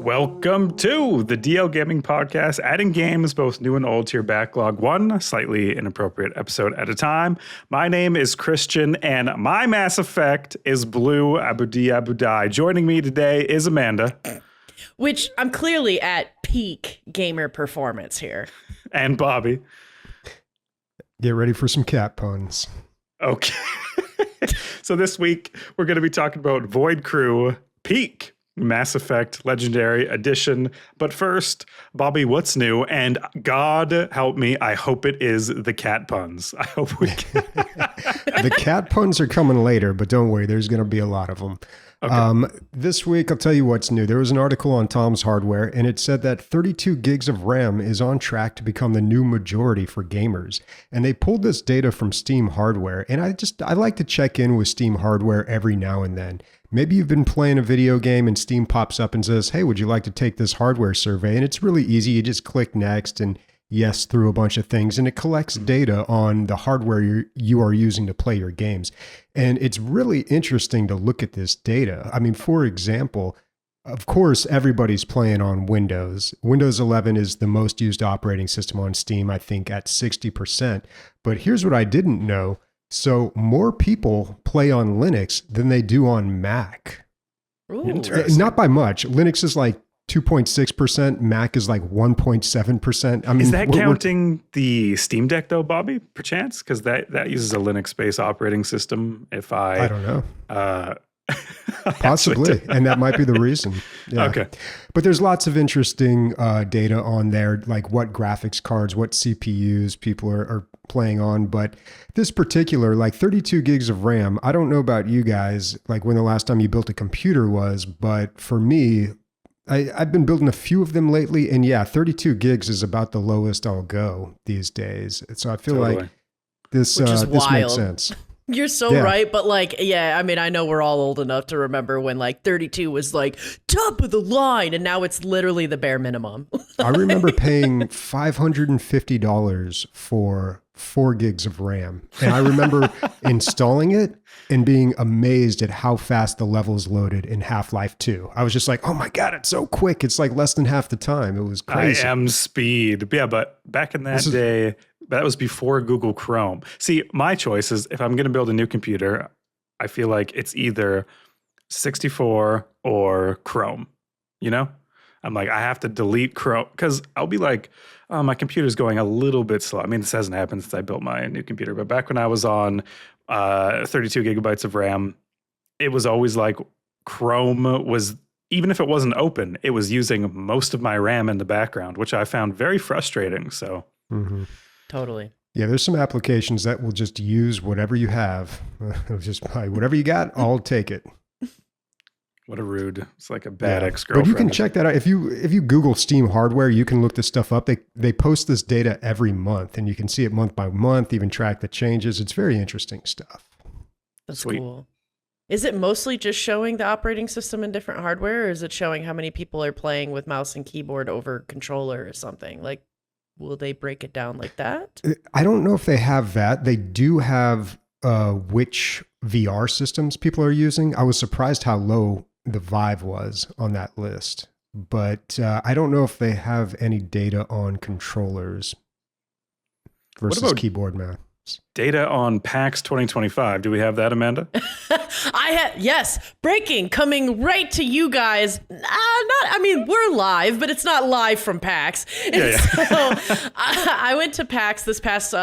Welcome to the DL Gaming Podcast, adding games both new and old to your backlog, one slightly inappropriate episode at a time. My name is Christian, and my Mass Effect is Blue Abudi Abudai. Joining me today is Amanda. Which I'm clearly at peak gamer performance here. And Bobby. Get ready for some cat puns. Okay. So this week, we're going to be talking about Void Crew Peak Mass Effect Legendary Edition. But first, Bobby, what's new? And God help me, I hope it is the cat puns. I hope we can. The cat puns are coming later, but don't worry, there's going to be a lot of them. Okay. This week, I'll tell you what's new. There was an article on Tom's Hardware, and it said that 32 gigs of RAM is on track to become the new majority for gamers. And they pulled this data from Steam Hardware, and I like to check in with Steam Hardware every now and then. Maybe you've been playing a video game and Steam pops up and says, hey, would you like to take this hardware survey? And it's really easy. You just click next and yes through a bunch of things, and it collects data on the hardware you are using to play your games. And it's really interesting to look at this data. I mean, for example, of course, everybody's playing on Windows. Windows 11 is the most used operating system on Steam, I think, at 60%. But here's what I didn't know. So more people play on Linux than they do on Mac. Ooh. Interesting. Not by much. Linux is like 2.6%. Mac is like 1.7%. I mean, is that counting the Steam Deck though, Bobby, perchance? Because that uses a Linux-based operating system. I don't know. Possibly, and that might be the reason. Yeah. Okay. But there's lots of interesting data on there, like what graphics cards, what CPUs people are playing on. But this particular, like 32 gigs of RAM, I don't know about you guys, like when the last time you built a computer was, but for me, I've been building a few of them lately, and yeah, 32 gigs is about the lowest I'll go these days. So I feel like this makes sense. You're so right, but like, yeah, I mean, I know we're all old enough to remember when like 32 was like top of the line, and now it's literally the bare minimum. I remember paying $550 for 4 gigs of RAM, and I remember installing it and being amazed at how fast the levels loaded in Half-Life 2. I was just like, oh my God, it's so quick. It's like less than half the time. It was crazy. I am speed. Yeah, but back in that day, that was before Google Chrome. See, my choice is if I'm going to build a new computer, I feel like it's either 64 or Chrome, you know? I'm like, I have to delete Chrome because I'll be like, oh, my computer's going a little bit slow. I mean, this hasn't happened since I built my new computer, but back when I was on 32 gigabytes of RAM, it was always like Chrome was, even if it wasn't open, it was using most of my RAM in the background, which I found very frustrating. So, Totally. Yeah, there's some applications that will just use whatever you have. Just buy whatever you got, I'll take it. What a rude. It's like a bad ex-girlfriend. But you can check that out. If you Google Steam Hardware, you can look this stuff up. They post this data every month, and you can see it month by month, even track the changes. It's very interesting stuff. That's Sweet. cool. Is it mostly just showing the operating system in different hardware, or is it showing how many people are playing with mouse and keyboard over controller or something? Like, will they break it down like that? I don't know if they have that. They do have which VR systems people are using. I was surprised how low the Vive was on that list, but I don't know if they have any data on controllers versus keyboard mouse. Data on PAX 2025. Do we have that, Amanda? Yes, breaking, coming right to you guys. We're live, but it's not live from PAX. Yeah. So I went to PAX this past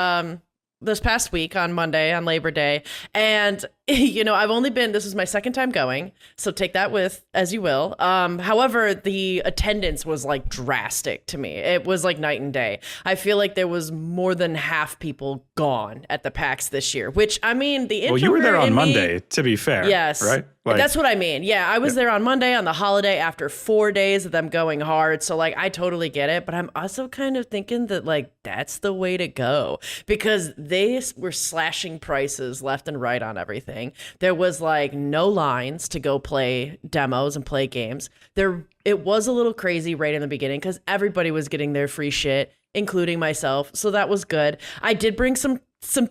week on Monday, on Labor Day. And, this is my second time going. So take that with as you will. However, the attendance was like drastic to me. It was like night and day. I feel like there was more than half people gone at the PAX this year, which the introvert. Well, you were there on Monday, to be fair. Yes. Right? That's what I mean. Yeah, I was there on Monday on the holiday after 4 days of them going hard. So I totally get it. But I'm also kind of thinking that that's the way to go, because they were slashing prices left and right on everything. There was no lines to go play demos and play games. It was a little crazy right in the beginning because everybody was getting their free shit, including myself. So that was good. I did bring some some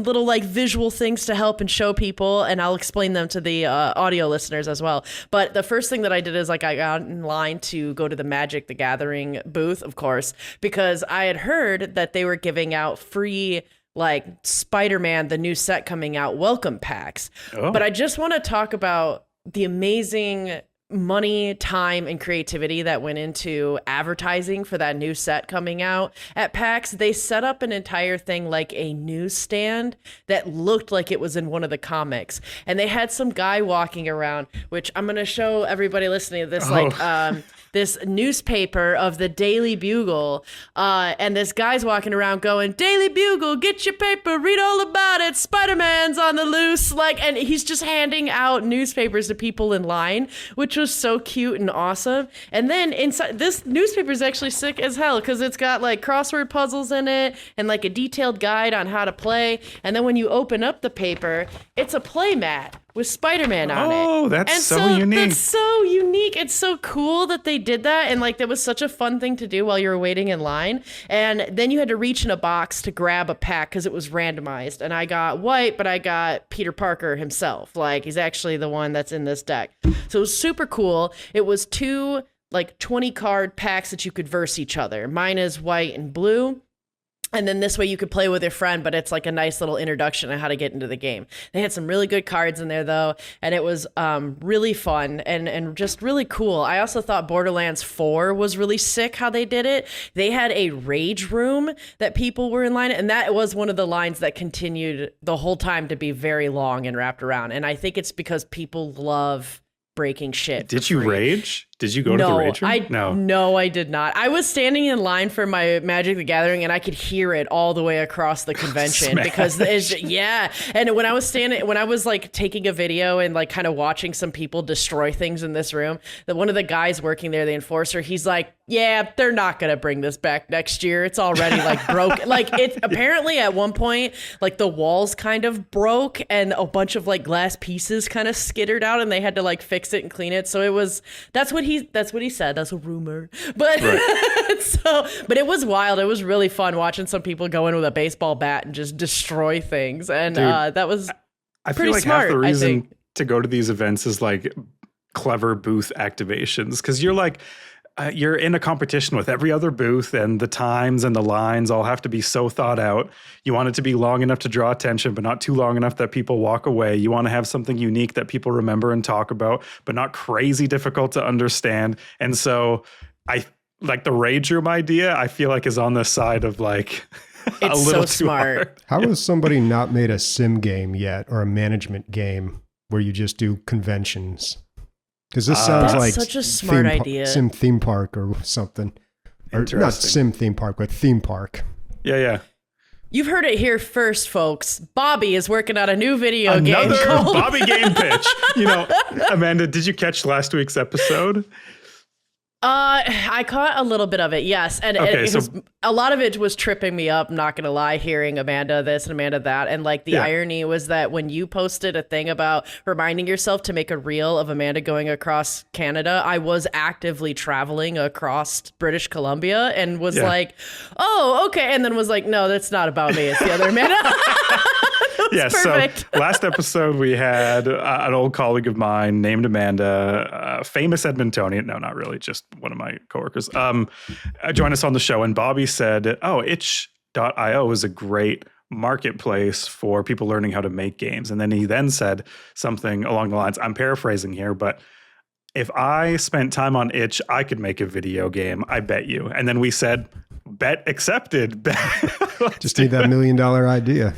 little like visual things to help and show people, and I'll explain them to the audio listeners as well. But the first thing that I did is like I got in line to go to the Magic the Gathering booth, of course, because I had heard that they were giving out free like Spider-Man, the new set coming out, welcome packs. Oh. But I just want to talk about the amazing money, time, and creativity that went into advertising for that new set coming out at PAX. They set up an entire thing like a newsstand that looked like it was in one of the comics, and they had some guy walking around, which I'm going to show everybody listening to this, this newspaper of the Daily Bugle, and this guy's walking around going, Daily Bugle, get your paper, read all about it, Spider-Man's on the loose, like, and he's just handing out newspapers to people in line, which was so cute and awesome. And then inside, this newspaper is actually sick as hell because it's got like crossword puzzles in it and like a detailed guide on how to play. And then when you open up the paper, it's a play mat with Spider-Man on it. Oh, that's so unique. That's so unique. It's so cool that they did that. And like, that was such a fun thing to do while you were waiting in line. And then you had to reach in a box to grab a pack because it was randomized. And I got White, but I got Peter Parker himself. Like, he's actually the one that's in this deck. So it was super cool. It was 2 like 20 card packs that you could verse each other. Mine is white and blue. And then this way you could play with your friend, but it's like a nice little introduction on how to get into the game. They had some really good cards in there, though, and it was really fun and just really cool. I also thought Borderlands 4 was really sick how they did it. They had a rage room that people were in line, and that was one of the lines that continued the whole time to be very long and wrapped around. And I think it's because people love breaking shit. Did you rage? Did you go to the rage room? No, I did not. I was standing in line for my Magic the Gathering, and I could hear it all the way across the convention because And when I was like taking a video and like kind of watching some people destroy things in this room, that one of the guys working there, the enforcer, he's like, yeah, they're not going to bring this back next year. It's already like broke. Like, it apparently at one point, like the walls kind of broke and a bunch of like glass pieces kind of skittered out, and they had to like fix it and clean it. So that's what he said. That's a rumor. But right. But it was wild. It was really fun watching some people go in with a baseball bat and just destroy things. And dude, that was I pretty feel like smart, half the reason to go to these events is like clever booth activations, because you're like, you're in a competition with every other booth, and the times and the lines all have to be so thought out. You want it to be long enough to draw attention, but not too long enough that people walk away. You want to have something unique that people remember and talk about, but not crazy difficult to understand. And so I like the rage room idea, I feel like is on the side of like a little too smart. Hard. How has somebody not made a sim game yet, or a management game where you just do conventions? Because this sounds like such a smart idea. Sim theme park or something. Or not sim theme park, but theme park. Yeah. You've heard it here first, folks. Bobby is working on a new video game called Bobby Game Pitch. You know, Amanda, did you catch last week's episode? I caught a little bit of it, yes. And a lot of it was tripping me up, not going to lie, hearing Amanda this and Amanda that. And like the irony was that when you posted a thing about reminding yourself to make a reel of Amanda going across Canada, I was actively traveling across British Columbia and was like, oh, okay. And then was like, no, that's not about me. It's the other Amanda. Yeah, perfect. So last episode we had an old colleague of mine named Amanda, famous Edmontonian. No, not really, just one of my coworkers. Join us on the show, and Bobby said, "Oh, itch.io is a great marketplace for people learning how to make games." And then he said something along the lines, I'm paraphrasing here, but if I spent time on itch, I could make a video game. I bet you. And then we said, bet accepted. Just need that $1 million idea.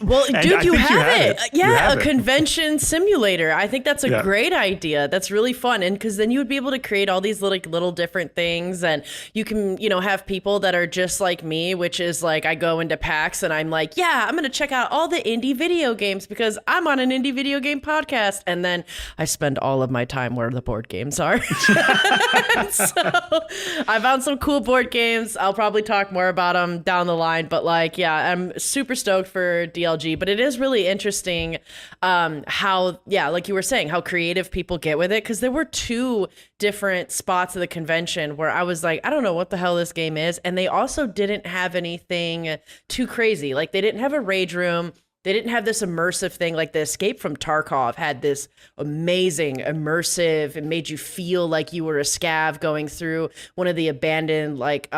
Well, dude, you have it. Yeah, a convention simulator. I think that's a great idea. That's really fun. And because then you would be able to create all these little different things. And you can, have people that are just like me, which is like I go into PAX and I'm like, yeah, I'm going to check out all the indie video games because I'm on an indie video game podcast. And then I spend all of my time where where the board games are. So I found some cool board games. I'll probably talk more about them down the line, but like, yeah, I'm super stoked for DLG, but it is really interesting how, yeah, like you were saying, how creative people get with it. Cause there were 2 different spots of the convention where I was like, I don't know what the hell this game is. And they also didn't have anything too crazy. Like they didn't have a rage room. They didn't have this immersive thing. Like the Escape from Tarkov had this amazing immersive. It made you feel like you were a scav going through one of the abandoned like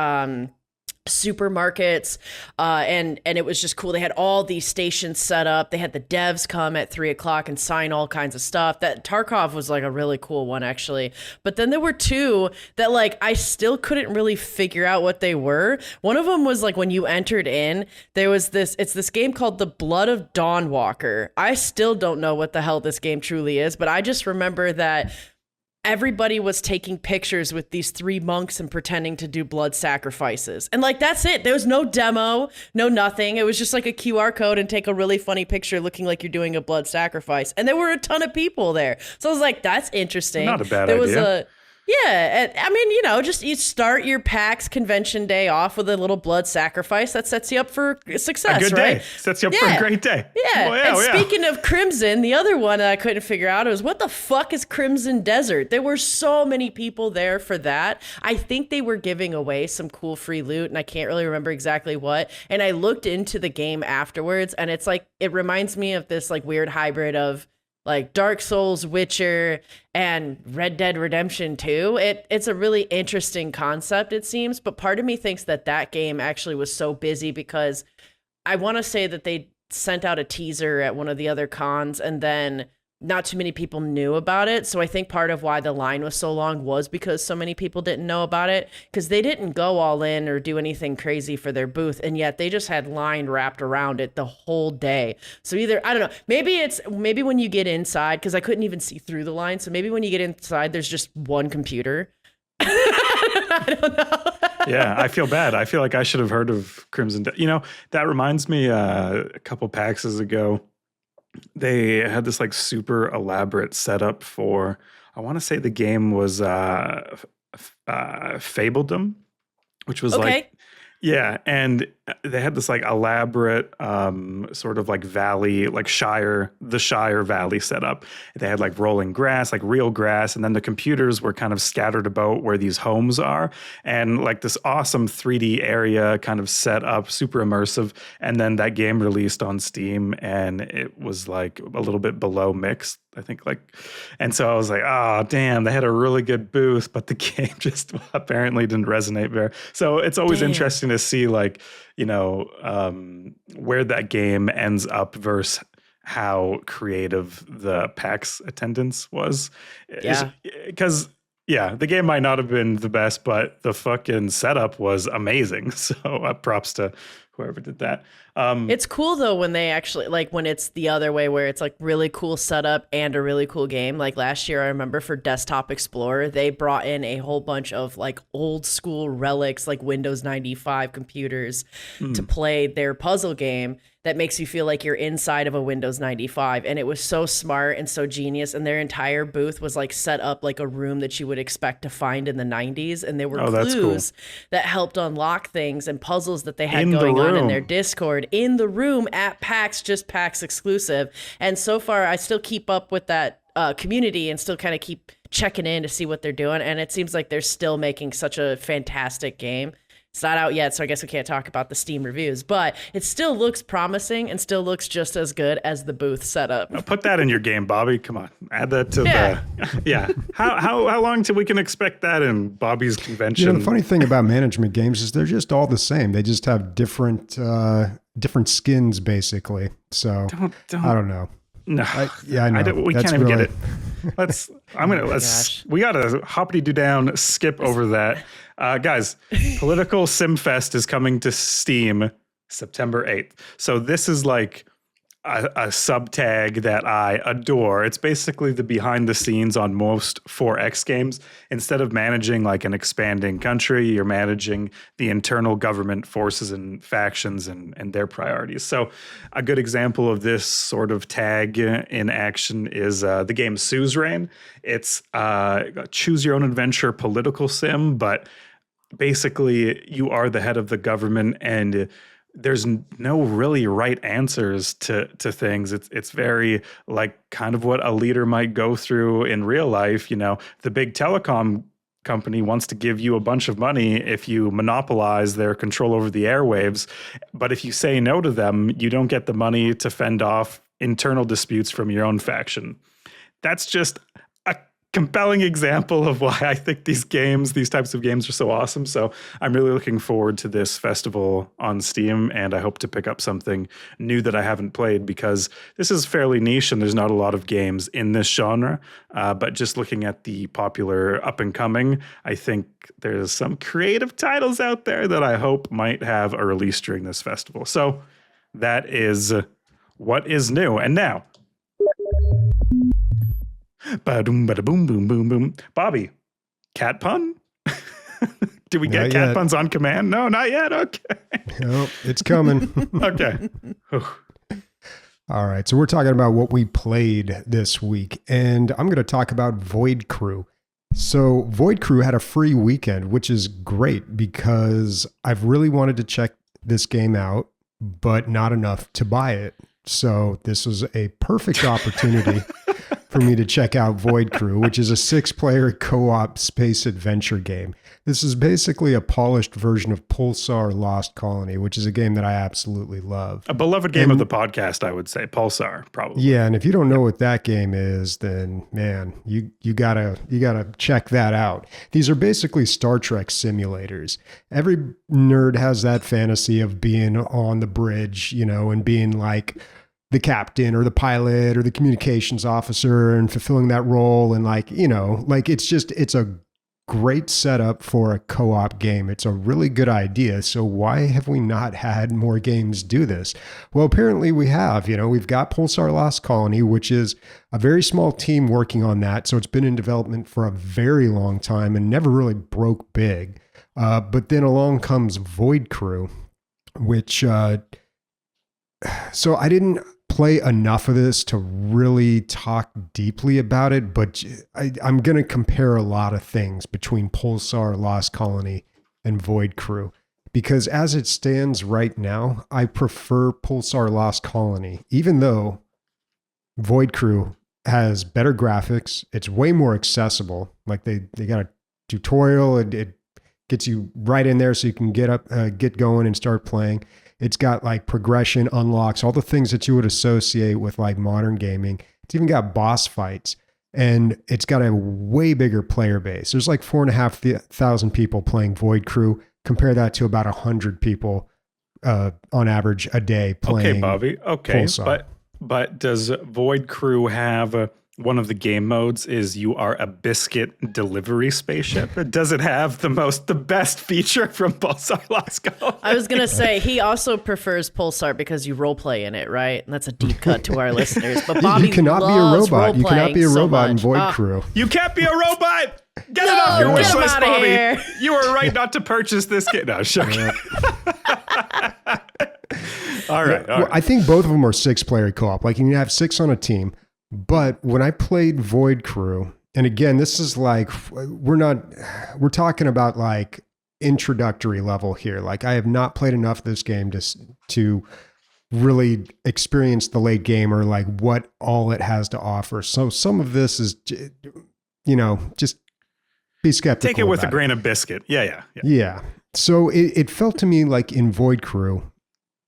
supermarkets, and it was just cool. They had all these stations set up. They had the devs come at 3:00 and sign all kinds of stuff. That Tarkov was like a really cool one, actually. But then there were 2 that like I still couldn't really figure out what they were. One of them was like when you entered in, there was it's this game called The Blood of Dawnwalker. I still don't know what the hell this game truly is, but I just remember that everybody was taking pictures with these 3 monks and pretending to do blood sacrifices. And like, that's it. There was no demo, no nothing. It was just like a QR code and take a really funny picture looking like you're doing a blood sacrifice. And there were a ton of people there. So I was like, that's interesting. Not a bad idea. Yeah, I mean, you know, just you start your PAX convention day off with a little blood sacrifice. That sets you up for success, a good right? day. Sets you up for a great day. Yeah. Well, and speaking of Crimson, the other one that I couldn't figure out was what the fuck is Crimson Desert? There were so many people there for that. I think they were giving away some cool free loot, and I can't really remember exactly what. And I looked into the game afterwards, and it's like, it reminds me of this like weird hybrid of like Dark Souls, Witcher, and Red Dead Redemption 2. It's a really interesting concept, it seems, but part of me thinks that game actually was so busy because I want to say that they sent out a teaser at one of the other cons and then not too many people knew about it. So I think part of why the line was so long was because so many people didn't know about it, because they didn't go all in or do anything crazy for their booth. And yet they just had line wrapped around it the whole day. So either, I don't know, maybe when you get inside, because I couldn't even see through the line. So maybe when you get inside, there's just one computer. I don't know. Yeah, I feel bad. I feel like I should have heard of Crimson. You know, that reminds me a couple PAXs ago, they had this like super elaborate setup for, I want to say the game was Fabledom, which was like, yeah. And they had this like elaborate sort of like valley, like the Shire Valley setup. They had like rolling grass, like real grass. And then the computers were kind of scattered about where these homes are. And like this awesome 3D area kind of set up, super immersive. And then that game released on Steam and it was like a little bit below mixed, I think, like, and so I was like, oh, damn, they had a really good booth, but the game just apparently didn't resonate very. So it's always interesting to see, like, you know, where that game ends up versus how creative the PAX attendance was. Yeah. Because, yeah, the game might not have been the best, but the fucking setup was amazing. So props to whoever did that. It's cool though when they actually, like, when it's the other way where it's like really cool setup and a really cool game. Like last year, I remember for Desktop Explorer, they brought in a whole bunch of like old school relics, like Windows 95 computers to play their puzzle game that makes you feel like you're inside of a Windows 95. And it was so smart and so genius. And their entire booth was like set up like a room that you would expect to find in the 90s. And there were clues that helped unlock things and puzzles that they had going on in their Discord in the room at PAX, just PAX exclusive. And so far, I still keep up with that community and still kind of keep checking in to see what they're doing. And it seems like they're still making such a fantastic game. It's not out yet, so I guess we can't talk about the Steam reviews, but it still looks promising and still looks just as good as the booth setup. Put that in your game, Bobby. Come on, add that to the. Yeah. How long till we can expect that in Bobby's convention? You know, the funny thing about management games is they're just all the same. They just have different skins, basically. So I don't know. No, I know. We can't even get it. We gotta hoppity do down, skip over that. Guys, Political Simfest is coming to Steam September 8th. So this is like a subtag that I adore. It's basically the behind the scenes on most 4X games. Instead of managing like an expanding country, you're managing the internal government forces and factions and their priorities. So a good example of this sort of tag in action is the game Suzerain. It's a choose your own adventure political sim, but basically you are the head of the government and there's no really right answers to things. It's very like kind of what a leader might go through in real life. You know, the big telecom company wants to give you a bunch of money if you monopolize their control over the airwaves. But if you say no to them, you don't get the money to fend off internal disputes from your own faction. That's just a compelling example of why I think these types of games are so awesome. So I'm really looking forward to this festival on Steam, and I hope to pick up something new that I haven't played because this is fairly niche and there's not a lot of games in this genre. But just looking at the popular up and coming, I think there's some creative titles out there that I hope might have a release during this festival. So that is what is new. And now, ba-doom, ba-da-boom, boom, boom, boom. Bobby, cat pun? Do we get cat puns on command? No, not yet. Okay. No, it's coming. Okay. All right. So we're talking about what we played this week, and I'm going to talk about Void Crew. So Void Crew had a free weekend, which is great because I've really wanted to check this game out, but not enough to buy it. So this was a perfect opportunity for me to check out Void Crew, which is a 6-player co-op space adventure game. This is basically a polished version of Pulsar Lost Colony, which is a game that I absolutely love. A beloved game of the podcast, I would say. Pulsar, probably. Yeah, and if you don't know what that game is, then man, you gotta check that out. These are basically Star Trek simulators. Every nerd has that fantasy of being on the bridge, you know, and being like the captain or the pilot or the communications officer and fulfilling that role. And like, you know, like it's a great setup for a co-op game. It's a really good idea. So why have we not had more games do this? Well, apparently we have. You know, we've got Pulsar Lost Colony, which is a very small team working on that. So it's been in development for a very long time and never really broke big. But then along comes Void Crew, which so I didn't play enough of this to really talk deeply about it, but I'm going to compare a lot of things between Pulsar Lost Colony and Void Crew, because as it stands right now, I prefer Pulsar Lost Colony, even though Void Crew has better graphics. It's way more accessible. Like they got a tutorial, and it gets you right in there so you can get going and start playing. It's got like progression, unlocks, all the things that you would associate with like modern gaming. It's even got boss fights, and it's got a way bigger player base. There's like 4,500 people playing Void Crew. Compare that to about 100 people on average a day playing. Okay, Bobby. Okay, Pulsar. But does Void Crew have one of the game modes is you are a biscuit delivery spaceship? Does it have the best feature from Pulsar Lost Colony? I was going to say, he also prefers Pulsar because you roleplay in it, right? And that's a deep cut to our listeners. But Bobby you cannot be a robot. You cannot be a robot in Void Crew. You can't be a robot! Get it off your wish list, Bobby! Here. You were right not to purchase this kit. No, sure. All right. Well, I think both of them are 6-player co-op. Like you can have 6 on a team. But when I played Void Crew, and again, this is like, we're talking about like introductory level here. Like I have not played enough of this game to really experience the late game or like what all it has to offer. So some of this is, you know, just be skeptical. Take it with a grain of biscuit. Yeah. So it felt to me like in Void Crew,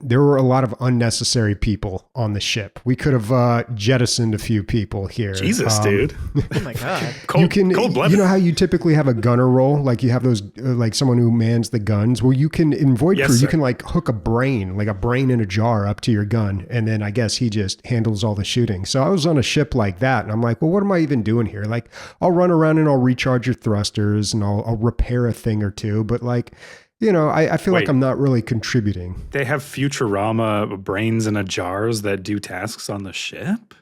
there were a lot of unnecessary people on the ship. We could have jettisoned a few people here. Jesus, dude. Oh my God. Cold-blooded. You know how you typically have a gunner role? Like you have those, like someone who mans the guns. Well, you can, in Void Crew, you can like hook a brain in a jar up to your gun. And then I guess he just handles all the shooting. So I was on a ship like that. And I'm like, well, what am I even doing here? Like I'll run around and I'll recharge your thrusters and I'll repair a thing or two. But like, I feel like Wait. I'm not really contributing. They have Futurama brains in a jars that do tasks on the ship?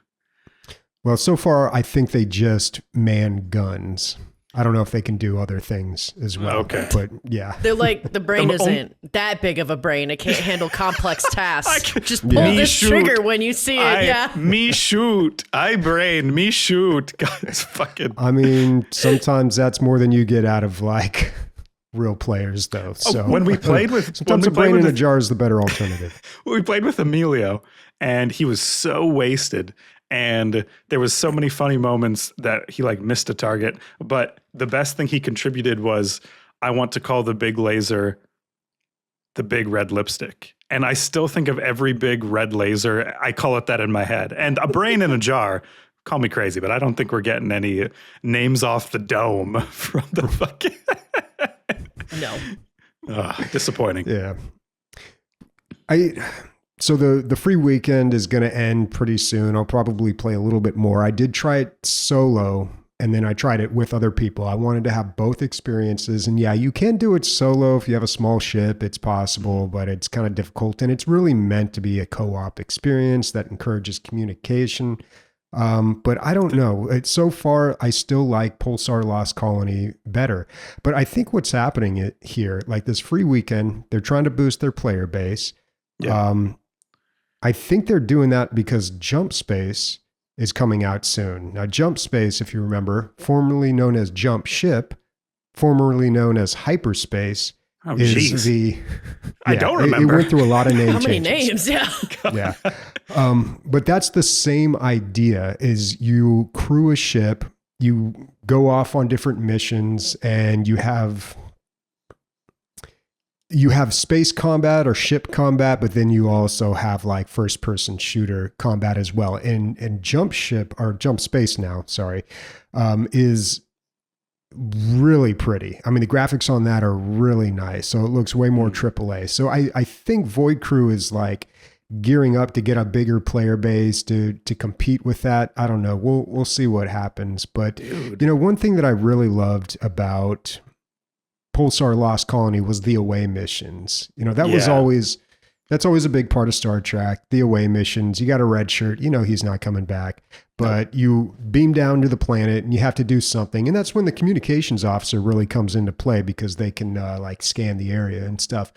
Well, so far, I think they just man guns. I don't know if they can do other things as well. Okay. But yeah. They're like, the brain isn't that big of a brain. It can't handle complex tasks. Just pull Me this shoot. trigger when you see it. Me shoot. I brain. Me shoot. God, it's fucking. I mean, sometimes that's more than you get out of like real players, though. So When we played with sometimes a brain in a jar is the better alternative. we played with Emilio, and he was so wasted. And there was so many funny moments that he like missed a target. But the best thing he contributed was, I want to call the big laser the big red lipstick. And I still think of every big red laser. I call it that in my head. And a brain in a jar. Call me crazy, but I don't think we're getting any names off the dome from the fucking. No. Disappointing. Yeah. So the free weekend is going to end pretty soon. I'll probably play a little bit more. I did try it solo, and then I tried it with other people. I wanted to have both experiences. And yeah, you can do it solo if you have a small ship. It's possible, but it's kind of difficult. And it's really meant to be a co-op experience that encourages communication. But I don't know. So far, I still like Pulsar Lost Colony better. But I think what's happening here, like this free weekend, they're trying to boost their player base. Yeah. I think they're doing that because Jump Space is coming out soon. Now, Jump Space, if you remember, formerly known as Jump Ship, formerly known as Hyperspace, is geez. the... I don't remember. It went through a lot of name How many changes. names? Yeah. Yeah. But that's the same idea, is you crew a ship, you go off on different missions, and you have space combat or ship combat, but then you also have like first person shooter combat as well. And Jump Space now, is really pretty. I mean, the graphics on that are really nice. So it looks way more AAA. So I think Void Crew is like gearing up to get a bigger player base to compete with that. I don't know. We'll see what happens. But one thing that I really loved about Pulsar Lost Colony was the away missions. That's always a big part of Star Trek, the away missions. You got a red shirt, he's not coming back, but you beam down to the planet and you have to do something. And that's when the communications officer really comes into play, because they can like scan the area and stuff.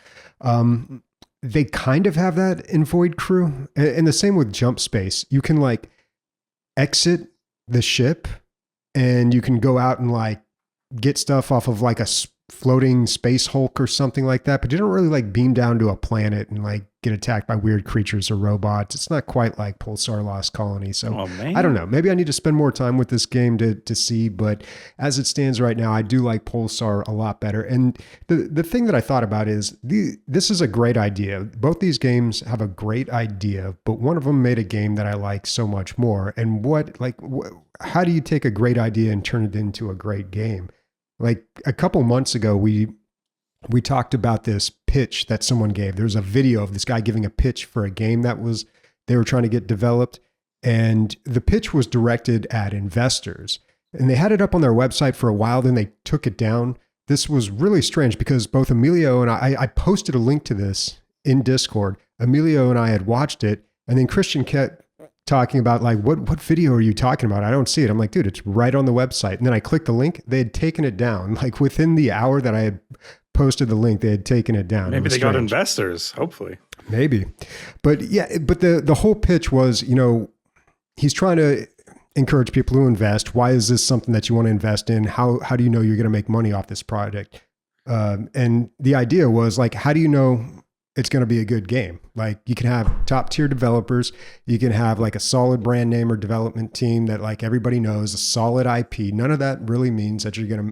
They kind of have that in Void Crew, and the same with Jump Space. You can like exit the ship and you can go out and like get stuff off of like a floating space Hulk or something like that, but you don't really like beam down to a planet and like get attacked by weird creatures or robots. It's not quite like Pulsar Lost Colony. So I don't know. Maybe I need to spend more time with this game to see, but as it stands right now, I do like Pulsar a lot better. And the thing that I thought about is this is a great idea. Both these games have a great idea, but one of them made a game that I like so much more. And how do you take a great idea and turn it into a great game? Like a couple months ago, we talked about this pitch that someone gave. There's a video of this guy giving a pitch for a game they were trying to get developed. And the pitch was directed at investors. And they had it up on their website for a while, then they took it down. This was really strange because both Emilio and I posted a link to this in Discord. Emilio and I had watched it, and then Christian kept talking about like, what video are you talking about? I don't see it. I'm like, dude, it's right on the website. And then I clicked the link. They had taken it down. Like within the hour that I had posted the link, they had taken it down. Maybe they got investors, hopefully. Maybe. But yeah, but the whole pitch was, he's trying to encourage people to invest. Why is this something that you want to invest in? How do you know you're going to make money off this project? And the idea was like, how do you know it's going to be a good game? Like you can have top tier developers. You can have like a solid brand name or development team that like everybody knows, a solid IP. None of that really means that you're going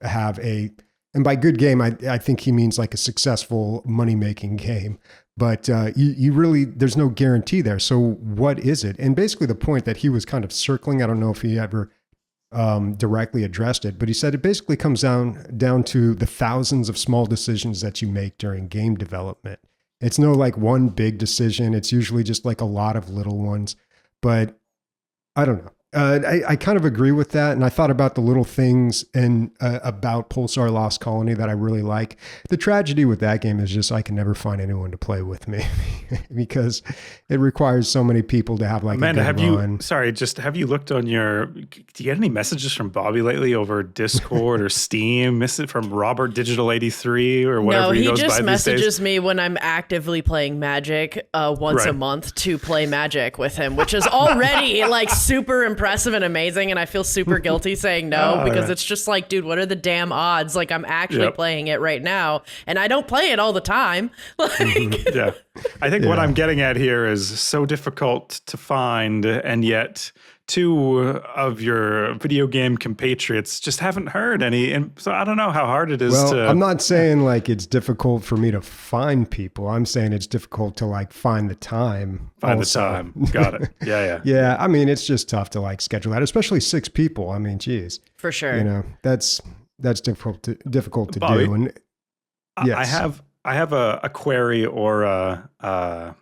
to have and by good game, I think he means like a successful money-making game. But you really, there's no guarantee there. So what is it? And basically the point that he was kind of circling, I don't know if he ever directly addressed it, but he said it basically comes down to the thousands of small decisions that you make during game development. It's no like one big decision. It's usually just like a lot of little ones. But I don't know. I kind of agree with that. And I thought about the little things and about Pulsar Lost Colony that I really like. The tragedy with that game is just I can never find anyone to play with me because it requires so many people to have like Amanda, a good run. have you looked on do you get any messages from Bobby lately over Discord or Steam? Miss it from Robert Digital 83 or whatever No, he he goes just by these days? messages me when I'm actively playing Magic once a month to play Magic with him, which is already like super impressive and amazing. And I feel super guilty saying no because it's just like, dude, what are the damn odds? Like I'm actually playing it right now and I don't play it all the time. Like, Yeah. I think what I'm getting at here is so difficult to find, and yet two of your video game compatriots just haven't heard any. And so I don't know how hard it is to. I'm not saying like it's difficult for me to find people. I'm saying it's difficult to like find the time. The time. Got it. Yeah. Yeah. I mean, it's just tough to like schedule that, especially 6 people. I mean, geez. for sure. You know, that's difficult to Bobby, do. And yes. I have a query or I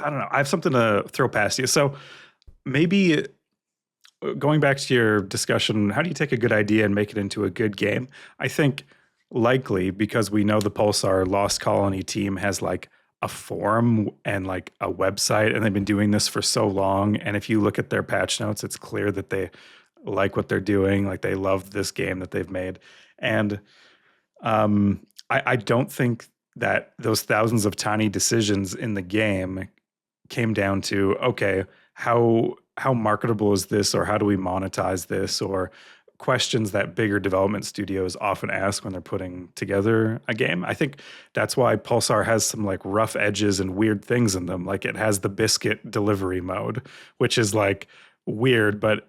don't know. I have something to throw past you. So maybe going back to your discussion, how do you take a good idea and make it into a good game? I think likely because we know the Pulsar Lost Colony team has like a forum and like a website, and they've been doing this for so long. And if you look at their patch notes, it's clear that they like what they're doing. Like they love this game that they've made. And I don't think that those thousands of tiny decisions in the game came down to, okay, how marketable is this, or how do we monetize this, or questions that bigger development studios often ask when they're putting together a game. I think that's why Pulsar has some like rough edges and weird things in them. Like it has the biscuit delivery mode, which is like weird, but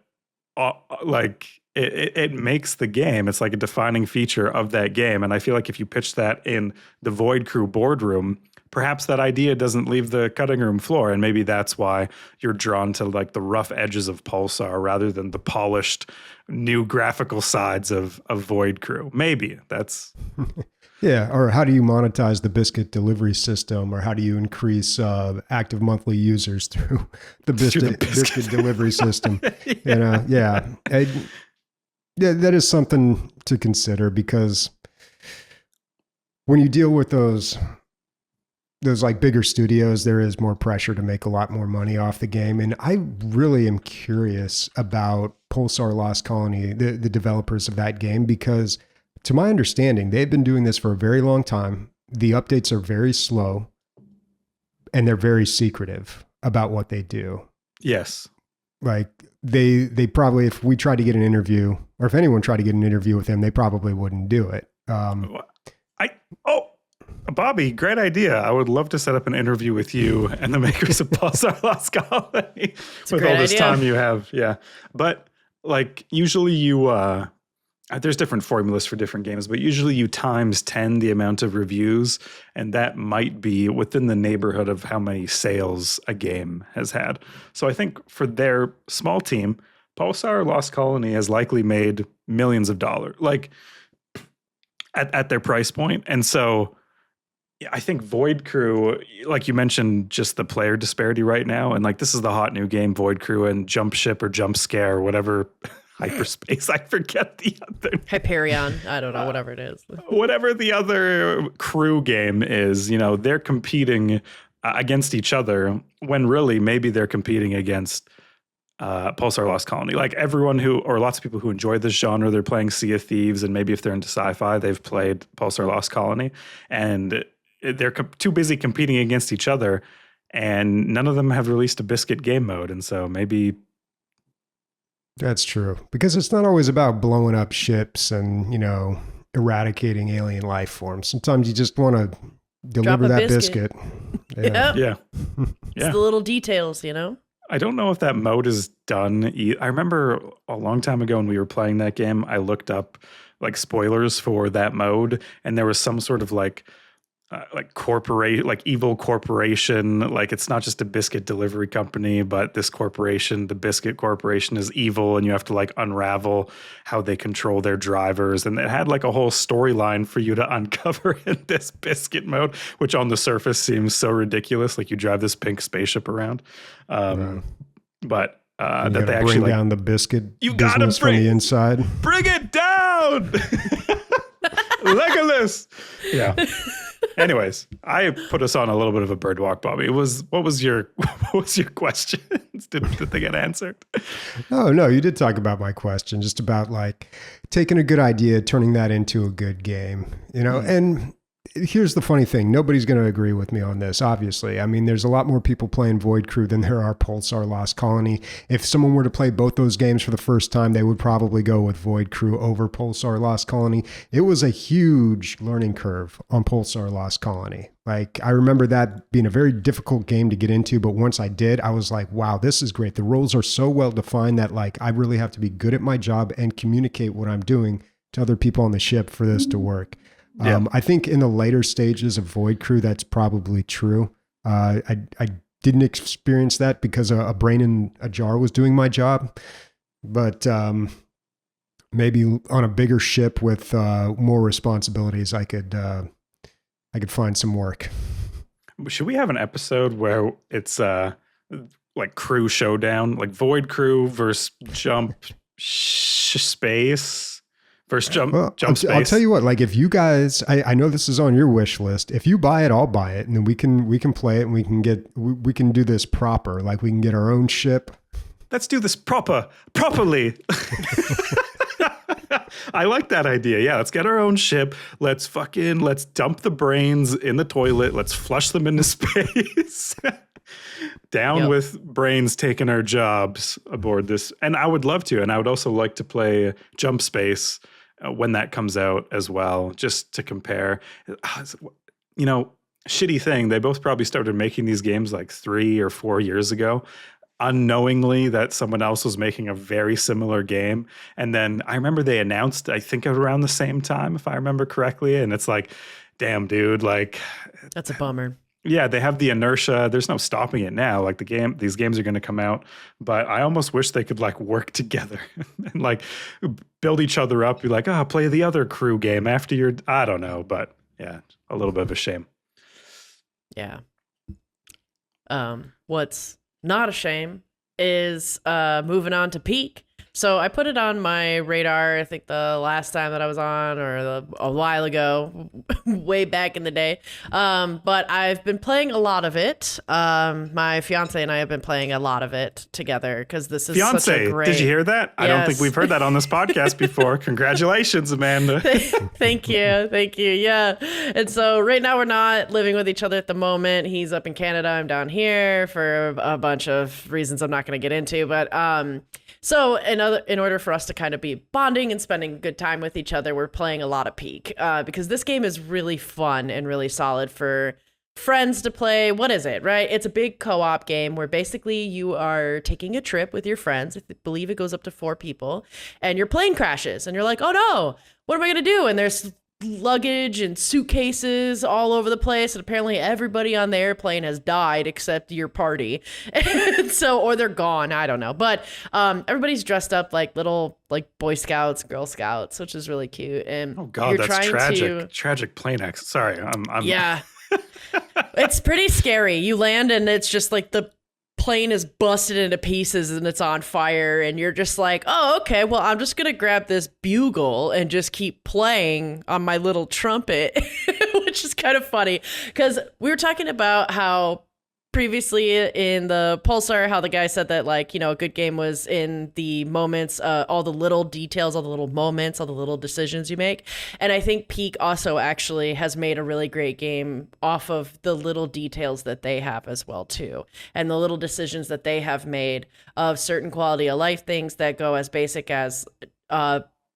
like it makes the game. It's like a defining feature of that game. And I feel like if you pitch that in the Void Crew boardroom, perhaps that idea doesn't leave the cutting room floor. And maybe that's why you're drawn to like the rough edges of Pulsar rather than the polished new graphical sides of Void Crew. Maybe that's... Yeah, or how do you monetize the biscuit delivery system, or how do you increase active monthly users through the biscuit delivery system? Yeah. You know, yeah, that is something to consider, because when you deal with those like bigger studios, there is more pressure to make a lot more money off the game. And I really am curious about Pulsar Lost Colony, the developers of that game, because to my understanding, they've been doing this for a very long time. The updates are very slow, and they're very secretive about what they do. Yes. Like they probably, if we tried to get an interview, or if anyone tried to get an interview with them, they probably wouldn't do it. Bobby, great idea. I would love to set up an interview with you and the makers of Pulsar Lost Colony with all this time you have. Yeah. But like usually you, there's different formulas for different games, but usually you times 10 the amount of reviews, and that might be within the neighborhood of how many sales a game has had. So I think for their small team, Pulsar Lost Colony has likely made millions of dollars, like at their price point. And so I think Void Crew, like you mentioned, just the player disparity right now. And like, this is the hot new game, Void Crew and Jump Ship or Jump Scare, or whatever. Hyperspace. I forget the other. Hyperion. I don't know, whatever it is. Whatever the other crew game is, you know, they're competing against each other when really maybe they're competing against Pulsar Lost Colony. Like everyone or lots of people who enjoy this genre, they're playing Sea of Thieves, and maybe if they're into sci-fi, they've played Pulsar Lost Colony, and they're too busy competing against each other, and none of them have released a biscuit game mode. And so maybe... That's true, because it's not always about blowing up ships and, you know, eradicating alien life forms. Sometimes you just want to deliver that biscuit. Yeah. Yeah. It's the little details, you know? I don't know if that mode is done. I remember a long time ago when we were playing that game, I looked up like spoilers for that mode, and there was some sort of like evil corporation. Like it's not just a biscuit delivery company, but this corporation, the Biscuit Corporation, is evil, and you have to like unravel how they control their drivers. And it had like a whole storyline for you to uncover in this biscuit mode, which on the surface seems so ridiculous. Like you drive this pink spaceship around. But that they actually bring down the biscuit business from the inside. Bring it down, Legolas. Yeah. Anyways, I put us on a little bit of a bird walk, Bobby. What was your question? Did they get answered? No, you did talk about my question, just about like taking a good idea, turning that into a good game, and here's the funny thing. Nobody's going to agree with me on this, obviously. I mean, there's a lot more people playing Void Crew than there are Pulsar Lost Colony. If someone were to play both those games for the first time, they would probably go with Void Crew over Pulsar Lost Colony. It was a huge learning curve on Pulsar Lost Colony. Like, I remember that being a very difficult game to get into, but once I did, I was like, wow, this is great. The roles are so well defined that like I really have to be good at my job and communicate what I'm doing to other people on the ship for this to work. Yeah. I think in the later stages of Void Crew, that's probably true. I didn't experience that because a brain in a jar was doing my job, but maybe on a bigger ship with more responsibilities, I could find some work. Should we have an episode where it's like crew showdown, like Void Crew versus Jump Space? First jump space. I'll tell you what, like if you guys, I know this is on your wish list. If you buy it, I'll buy it, and then we can play it, and we can do this proper. Like we can get our own ship. Let's do this properly. I like that idea. Yeah, let's get our own ship. Let's dump the brains in the toilet. Let's flush them into space. Down with brains taking our jobs aboard this. And I would love to. And I would also like to play Jump Space when that comes out as well, just to compare. Shitty thing. They both probably started making these games like 3 or 4 years ago, unknowingly that someone else was making a very similar game. And then I remember they announced, I think around the same time, if I remember correctly. And it's like, damn, dude, like. That's a bummer. Yeah, they have the inertia. There's no stopping it now. Like these games are going to come out, but I almost wish they could like work together and like build each other up. Be like, play the other crew game after you're. I don't know, but yeah, a little bit of a shame. Yeah. What's not a shame is moving on to Peak. So I put it on my radar, I think the last time that I was on or a while ago, way back in the day. But I've been playing a lot of it. My fiance and I have been playing a lot of it together because this is such a great... Did you hear that? Yes. I don't think we've heard that on this podcast before. Congratulations, Amanda. Thank you. Yeah. And so right now we're not living with each other at the moment. He's up in Canada. I'm down here for a bunch of reasons I'm not going to get into. But so in order for us to kind of be bonding and spending good time with each other, we're playing a lot of Peak because this game is really fun and really solid for friends to play. What is it, right? It's a big co-op game where basically you are taking a trip with your friends. I believe it goes up to 4 people, and your plane crashes and you're like, oh no, what am I going to do? And there's luggage and suitcases all over the place, and apparently everybody on the airplane has died except your party. And so, or they're gone, I don't know, but everybody's dressed up like little like Boy Scouts, Girl Scouts, which is really cute. And oh god, that's tragic plane accident. Sorry, I'm yeah. It's pretty scary. You land and it's just like the plane is busted into pieces and it's on fire, and you're just like, oh, okay, well, I'm just gonna grab this bugle and just keep playing on my little trumpet. Which is kind of funny because we were talking about how previously in the Pulsar, how the guy said that, like, you know, a good game was in the moments, all the little details, all the little moments, all the little decisions you make. And I think Peak also actually has made a really great game off of the little details that they have as well, too. And the little decisions that they have made of certain quality of life things that go as basic as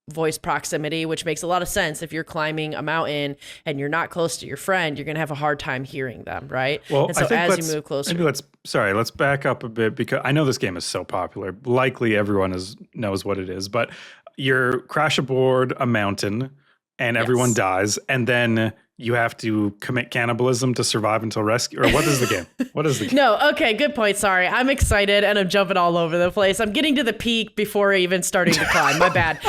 voice proximity, which makes a lot of sense. If you're climbing a mountain and you're not close to your friend, you're going to have a hard time hearing them, right? Well, and so as you move closer... let's back up a bit, because I know this game is so popular. Likely everyone knows what it is, but you crash aboard a mountain and everyone dies, and then you have to commit cannibalism to survive until rescue. Or what is the game? What is the game? No, okay, good point. Sorry. I'm excited and I'm jumping all over the place. I'm getting to the peak before even starting to climb. My bad.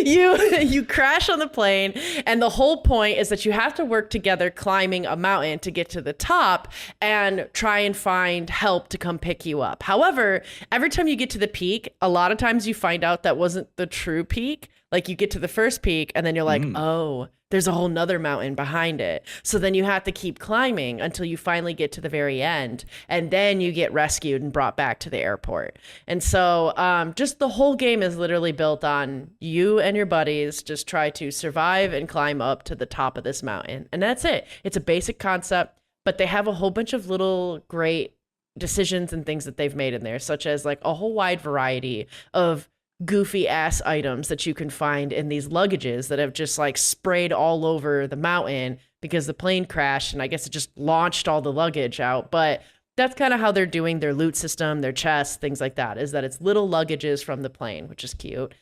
you crash on the plane, and the whole point is that you have to work together climbing a mountain to get to the top and try and find help to come pick you up. However, every time you get to the peak, a lot of times you find out that wasn't the true peak. Like you get to the first peak and then you're like, oh, there's a whole nother mountain behind it. So then you have to keep climbing until you finally get to the very end. And then you get rescued and brought back to the airport. And so just the whole game is literally built on you and your buddies just try to survive and climb up to the top of this mountain. And that's it. It's a basic concept, but they have a whole bunch of little great decisions and things that they've made in there, such as like a whole wide variety of goofy ass items that you can find in these luggages that have just like sprayed all over the mountain because the plane crashed and I guess it just launched all the luggage out. But that's kind of how they're doing their loot system, their chests, things like that, is that it's little luggages from the plane, which is cute.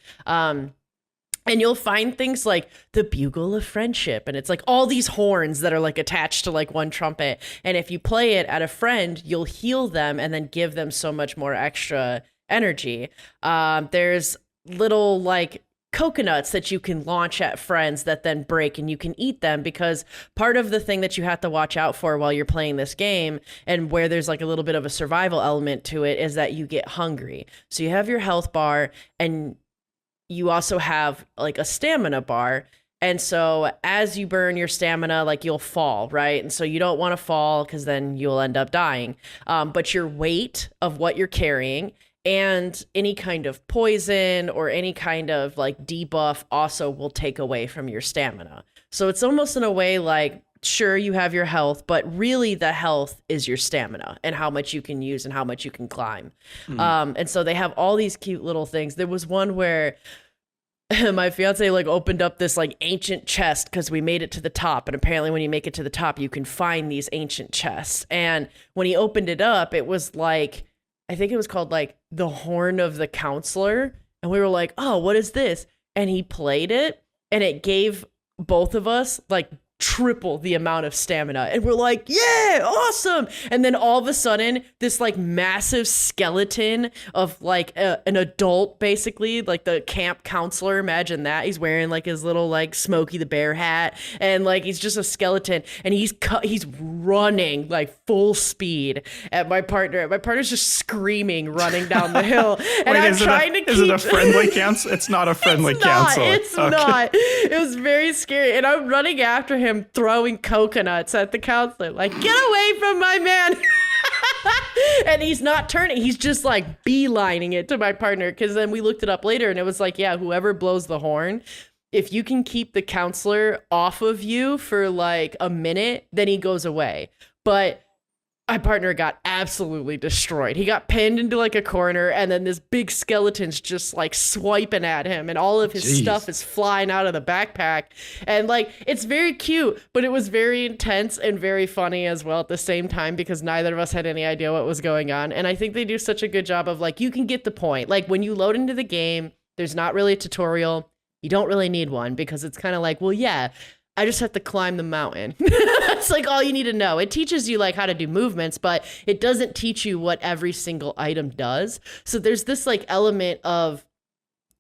And you'll find things like the Bugle of Friendship, and it's like all these horns that are like attached to like one trumpet. And if you play it at a friend, you'll heal them and then give them so much more extra energy. There's little like coconuts that you can launch at friends that then break and you can eat them, because part of the thing that you have to watch out for while you're playing this game, and where there's like a little bit of a survival element to it, is that you get hungry. So you have your health bar and you also have like a stamina bar. And so as you burn your stamina, like you'll fall, right? And so you don't want to fall because then you'll end up dying. But your weight of what you're carrying and any kind of poison or any kind of like debuff also will take away from your stamina. So it's almost in a way like, sure, you have your health, but really the health is your stamina and how much you can use and how much you can climb. And so they have all these cute little things. There was one where my fiance like opened up this like ancient chest because we made it to the top, and apparently when you make it to the top you can find these ancient chests. And when he opened it up, it was like, I think it was called like the Horn of the Counselor, and we were like, oh, what is this? And he played it and it gave both of us like triple the amount of stamina, and we're like, yeah, awesome. And then all of a sudden this like massive skeleton of like an adult, basically like the camp counselor, imagine that, he's wearing like his little like Smokey the Bear hat, and like he's just a skeleton, and he's running like full speed at my partner. My partner's just screaming running down the hill. And I'm trying to keep... Is it a friendly council? It's not a friendly council. It's not. It was very scary. And I'm running after him, throwing coconuts at the counselor, like, get away from my man. And he's not turning, he's just like beelining it to my partner, because then we looked it up later and it was like, yeah, whoever blows the horn, if you can keep the counselor off of you for like a minute, then he goes away. But my partner got absolutely destroyed. He got pinned into like a corner, and then this big skeleton's just like swiping at him, and all of his stuff is flying out of the backpack. And like, it's very cute, but it was very intense and very funny as well at the same time, because neither of us had any idea what was going on. And I think they do such a good job of like, you can get the point. Like when you load into the game, there's not really a tutorial. You don't really need one, because it's kind of like, well, yeah, I just have to climb the mountain. That's like all you need to know. It teaches you like how to do movements, but it doesn't teach you what every single item does. So there's this like element of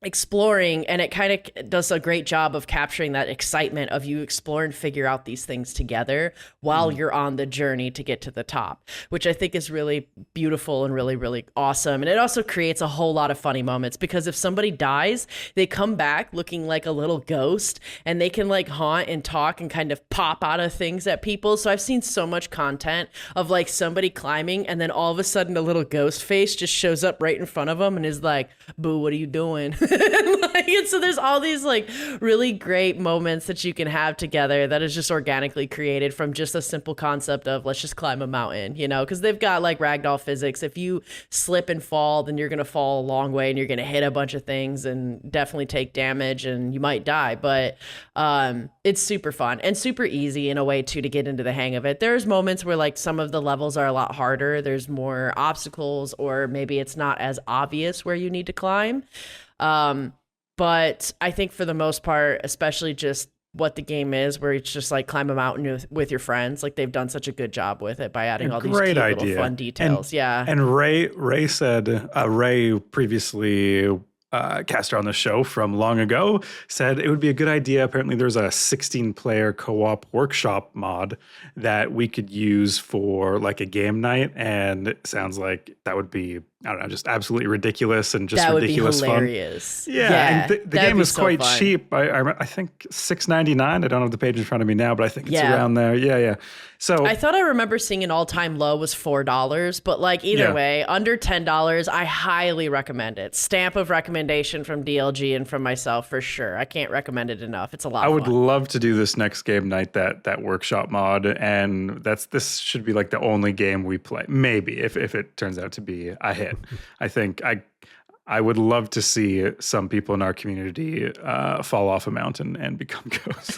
exploring, and it kind of does a great job of capturing that excitement of you explore and figure out these things together while you're on the journey to get to the top, which I think is really beautiful and really, really awesome. And it also creates a whole lot of funny moments, because if somebody dies, they come back looking like a little ghost, and they can like haunt and talk and kind of pop out of things at people. So I've seen so much content of like somebody climbing, and then all of a sudden a little ghost face just shows up right in front of them and is like, boo, what are you doing? And so there's all these like really great moments that you can have together that is just organically created from just a simple concept of let's just climb a mountain, you know, because they've got like ragdoll physics. If you slip and fall, then you're going to fall a long way and you're going to hit a bunch of things and definitely take damage and you might die. But it's super fun and super easy in a way too to get into the hang of it. There's moments where like some of the levels are a lot harder. There's more obstacles, or maybe it's not as obvious where you need to climb. But I think for the most part, especially just what the game is, where it's just like climb a mountain with your friends, like they've done such a good job with it by adding all these cute little fun details. And Ray said, Ray previously caster on the show from long ago, said it would be a good idea. Apparently, there's a 16-player co-op workshop mod that we could use for like a game night, and it sounds like that would be, I don't know, just absolutely ridiculous and just that ridiculous would be hilarious. fun. Yeah, and the game is so quite fun. cheap. I think $6.99. I don't have the page in front of me now, but I think it's around there. Yeah. So I thought I remember seeing an all-time low was $4, but like either way, under $10, I highly recommend it. Stamp of recommendation from DLG and from myself for sure. I can't recommend it enough. It's a lot. I of would fun. love to do this next game night, that workshop mod, and this should be like the only game we play. Maybe if it turns out to be a hit. I think I would love to see some people in our community fall off a mountain and become ghosts.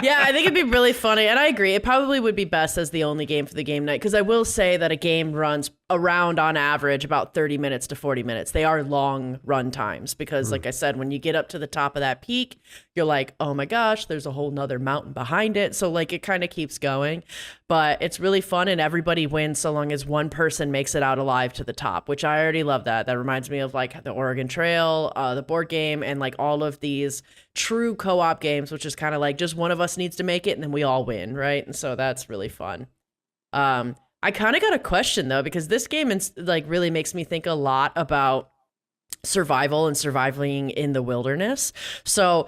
Yeah, I think it'd be really funny. And I agree. It probably would be best as the only game for the game night. Because I will say that a game runs around on average about 30 minutes to 40 minutes. They are long run times because like I said, when you get up to the top of that peak, you're like, oh my gosh, there's a whole nother mountain behind it. So like it kind of keeps going, but it's really fun and everybody wins so long as one person makes it out alive to the top, which I already love that. That reminds me of like the Oregon Trail, the board game, and like all of these true co-op games, which is kind of like just one of us needs to make it and then we all win, right? And so that's really fun. I kind of got a question though, because this game like really makes me think a lot about survival and surviving in the wilderness. So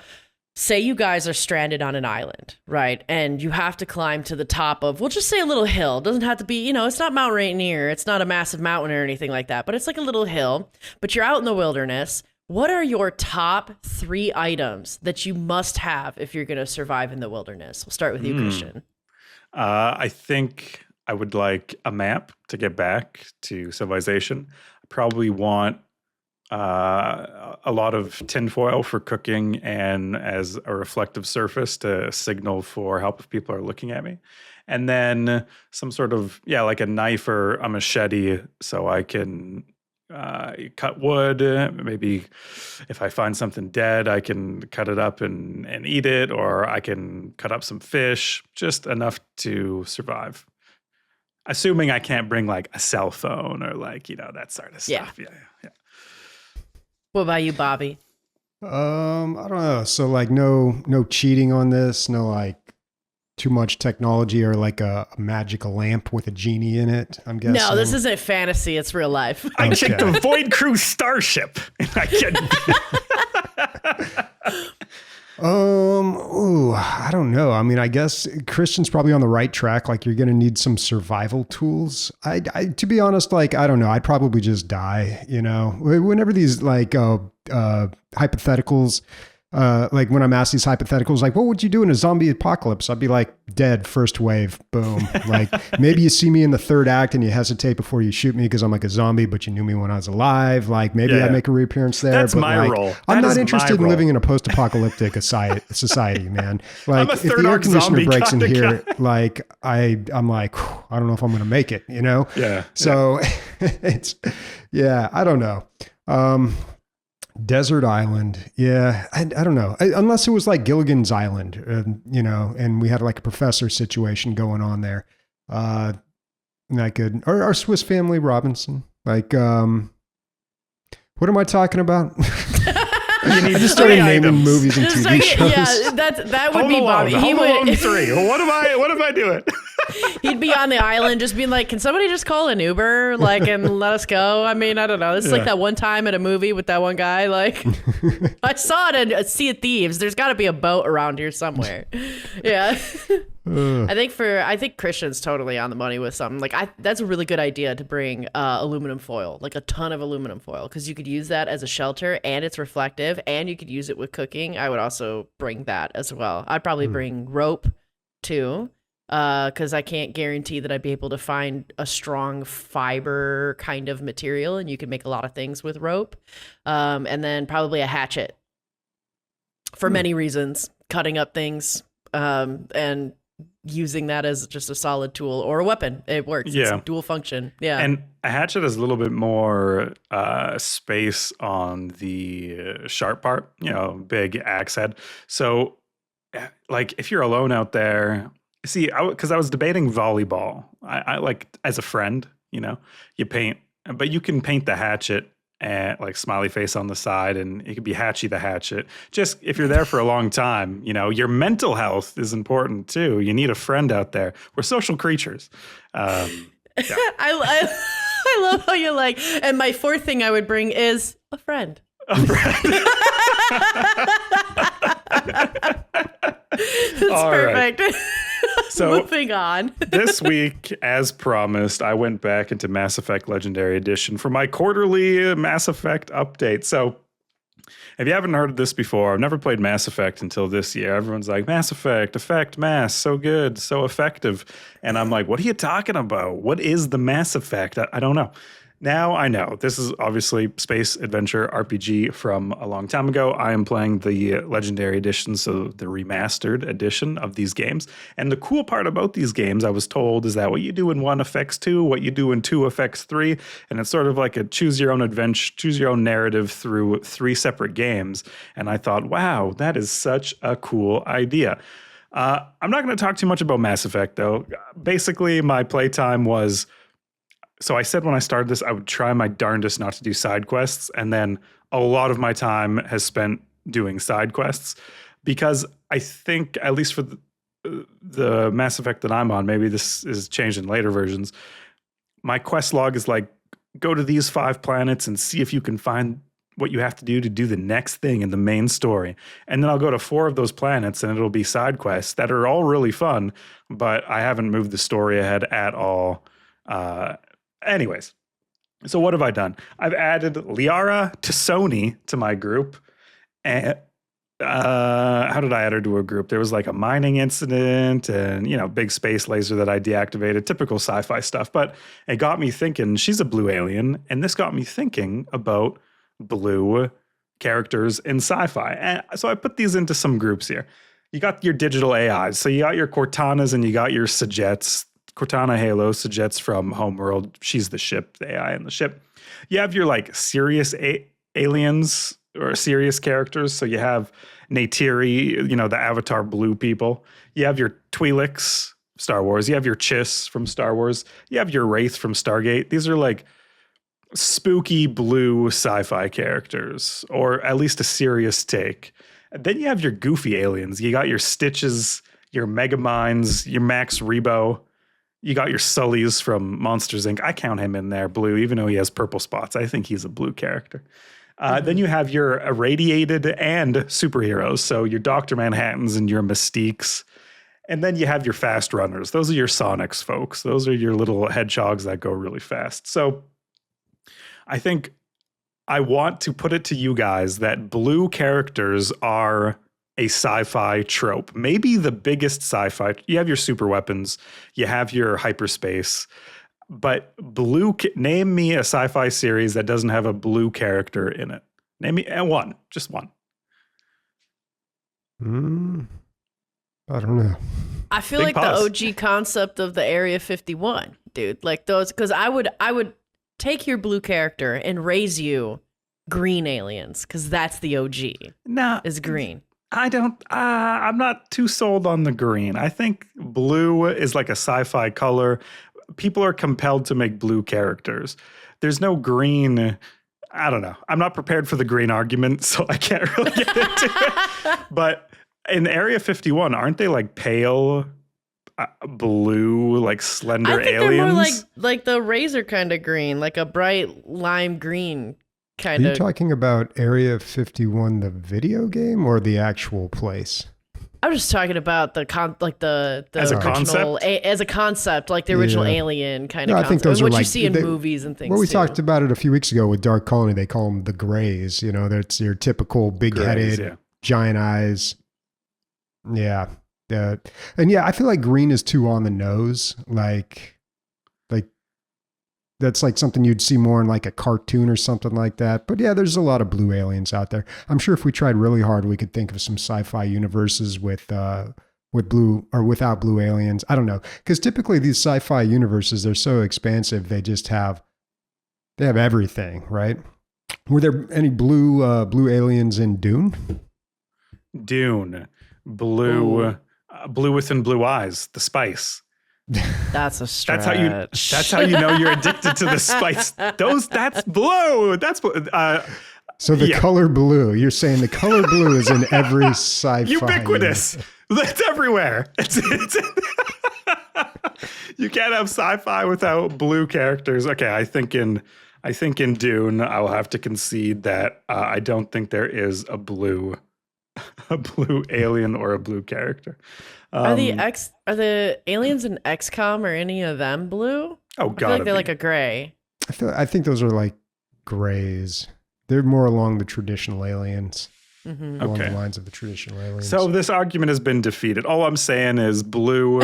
say you guys are stranded on an island, right? And you have to climb to the top of, we'll just say a little hill. It doesn't have to be, it's not Mount Rainier. It's not a massive mountain or anything like that, but it's like a little hill, but you're out in the wilderness. What are your top 3 items that you must have if you're going to survive in the wilderness? We'll start with you, Christian. I think I would like a map to get back to civilization. I probably want a lot of tinfoil for cooking and as a reflective surface to signal for help if people are looking at me. And then some sort of, like a knife or a machete so I can cut wood. Maybe if I find something dead, I can cut it up and eat it, or I can cut up some fish, just enough to survive. Assuming I can't bring like a cell phone or like, that sort of stuff. Yeah. What about you, Bobby? I don't know. So like no cheating on this, no like too much technology or like a magical lamp with a genie in it, I'm guessing. No, this isn't fantasy, it's real life. I checked the Void Crew starship and I I don't know. I mean, I guess Christian's probably on the right track. Like you're going to need some survival tools. I to be honest, like, I don't know. I'd probably just die, whenever these like, hypotheticals, like when I'm asked these hypotheticals, like, what would you do in a zombie apocalypse? I'd be like, dead, first wave, boom. Like maybe you see me in the 3rd act and you hesitate before you shoot me because I'm like a zombie, but you knew me when I was alive. Like maybe I'd make a reappearance there. That's but my like, role. I'm not interested in living in a post-apocalyptic society, man. Like if the air conditioner breaks in here, like I'm like, I don't know if I'm going to make it, Yeah. So it's, I don't know. Desert island. Yeah. I don't know. Unless it was like Gilligan's Island, and we had like a professor situation going on there. That could, or our Swiss Family Robinson. Like, what am I talking about? I just started naming movies and TV shows. Yeah, that would be Bobby. Home Alone 3. What am I doing? He'd be on the island just being like, can somebody just call an Uber, like, and let us go? I mean, I don't know. This is like that one time at a movie with that one guy. Like, I saw it in Sea of Thieves. There's got to be a boat around here somewhere. Yeah. I think Christian's totally on the money with something. Like, that's a really good idea to bring aluminum foil, like a ton of aluminum foil, because you could use that as a shelter and it's reflective and you could use it with cooking. I would also bring that as well. I'd probably bring rope too. Because I can't guarantee that I'd be able to find a strong fiber kind of material, and you can make a lot of things with rope. And then probably a hatchet for many reasons, cutting up things, and using that as just a solid tool or a weapon. It works. Yeah. It's dual function. Yeah. And a hatchet has a little bit more space on the sharp part, big axe head. So like if you're alone out there, see, because I was debating volleyball. I like as a friend, you paint, but you can paint the hatchet and like smiley face on the side, and it could be Hatchy the Hatchet. Just if you're there for a long time, your mental health is important too. You need a friend out there. We're social creatures. Yeah. I love how you're like, and my fourth thing I would bring is a friend. A friend. That's all perfect. Right. So moving on. This week, as promised, I went back into Mass Effect Legendary Edition for my quarterly Mass Effect update. So if you haven't heard of this before, I've never played Mass Effect until this year. Everyone's like, Mass Effect, Mass, so good, so effective. And I'm like, what are you talking about? What is the Mass Effect? I don't know. Now I know. This is obviously space adventure RPG from a long time ago. I am playing the Legendary Edition, so the remastered edition of these games. And the cool part about these games, I was told, is that what you do in 1 affects 2, what you do in 2 affects 3, and it's sort of like a choose your own adventure, choose your own narrative through 3 separate games. And I thought, wow, that is such a cool idea. I'm not going to talk too much about Mass Effect, though. Basically, my playtime was... So I said when I started this, I would try my darndest not to do side quests. And then a lot of my time has spent doing side quests because I think, at least for the Mass Effect that I'm on, maybe this is changed in later versions, my quest log is like, go to these 5 planets and see if you can find what you have to do the next thing in the main story. And then I'll go to 4 of those planets and it'll be side quests that are all really fun, but I haven't moved the story ahead at all. Anyways, so what have I done? I've added Liara Tassoni to my group. And how did I add her to a group? There was like a mining incident and, big space laser that I deactivated, typical sci-fi stuff. But it got me thinking, she's a blue alien. And this got me thinking about blue characters in sci-fi. And so I put these into some groups here. You got your digital AIs. So you got your Cortanas and you got your Sajets. Cortana Halo, Sajets from Homeworld. She's the ship, the AI in the ship. You have your like serious aliens or serious characters. So you have Neytiri, the Avatar blue people. You have your Twi'leks, Star Wars. You have your Chiss from Star Wars. You have your Wraith from Stargate. These are like spooky blue sci-fi characters, or at least a serious take. And then you have your goofy aliens. You got your Stitches, your Megaminds, your Max Rebo. You got your Sullys from Monsters, Inc. I count him in there, blue, even though he has purple spots. I think he's a blue character. Then you have your irradiated and superheroes. So your Dr. Manhattans and your Mystiques. And then you have your fast runners. Those are your Sonics, folks. Those are your little hedgehogs that go really fast. So I think I want to put it to you guys that blue characters are a sci-fi trope, maybe the biggest sci-fi. You have your super weapons, you have your hyperspace, but name me a sci-fi series that doesn't have a blue character in it. Name me one, just one. I don't know. I feel Big like pause. the OG concept of the Area 51, dude. Like those, because I would take your blue character and raise you green aliens, because that's the OG. Nah, is green. I'm not too sold on the green. I think blue is like a sci-fi color. People are compelled to make blue characters. There's no green. I don't know. I'm not prepared for the green argument, so I can't really get into it. But in Area 51, aren't they like pale blue, like slender aliens? They're more like the razor kind of green, like a bright lime green. Are you talking about Area 51, the video game, or the actual place? I was just talking about the as a original, concept, as a concept, like the original Alien kind of. I think those are what like you see in movies and things. Well, we talked about it a few weeks ago with Dark Colony. They call them the Greys. That's your typical big-headed, giant eyes. Yeah, and I feel like green is too on the nose. Like that's like something you'd see more in like a cartoon or something like that. But yeah, there's a lot of blue aliens out there. I'm sure if we tried really hard, we could think of some sci-fi universes with blue or without blue aliens. I don't know. Because typically these sci-fi universes, they're so expansive. They have everything, right? Were there any blue aliens in Dune? Dune, blue within blue eyes, the spice. That's a stretch. That's how you know you're addicted to the spice. That's blue. So the color blue, you're saying the color blue is in every sci-fi. Ubiquitous. It's everywhere. You can't have sci-fi without blue characters. Okay, I think in Dune, I'll have to concede that I don't think there is a blue alien or a blue character. Are the aliens in XCOM or any of them blue? Oh, I feel like they're like a gray. I think those are like grays. They're more along the traditional aliens. Mm-hmm. Along the lines of the traditional aliens. So this argument has been defeated. All I'm saying is blue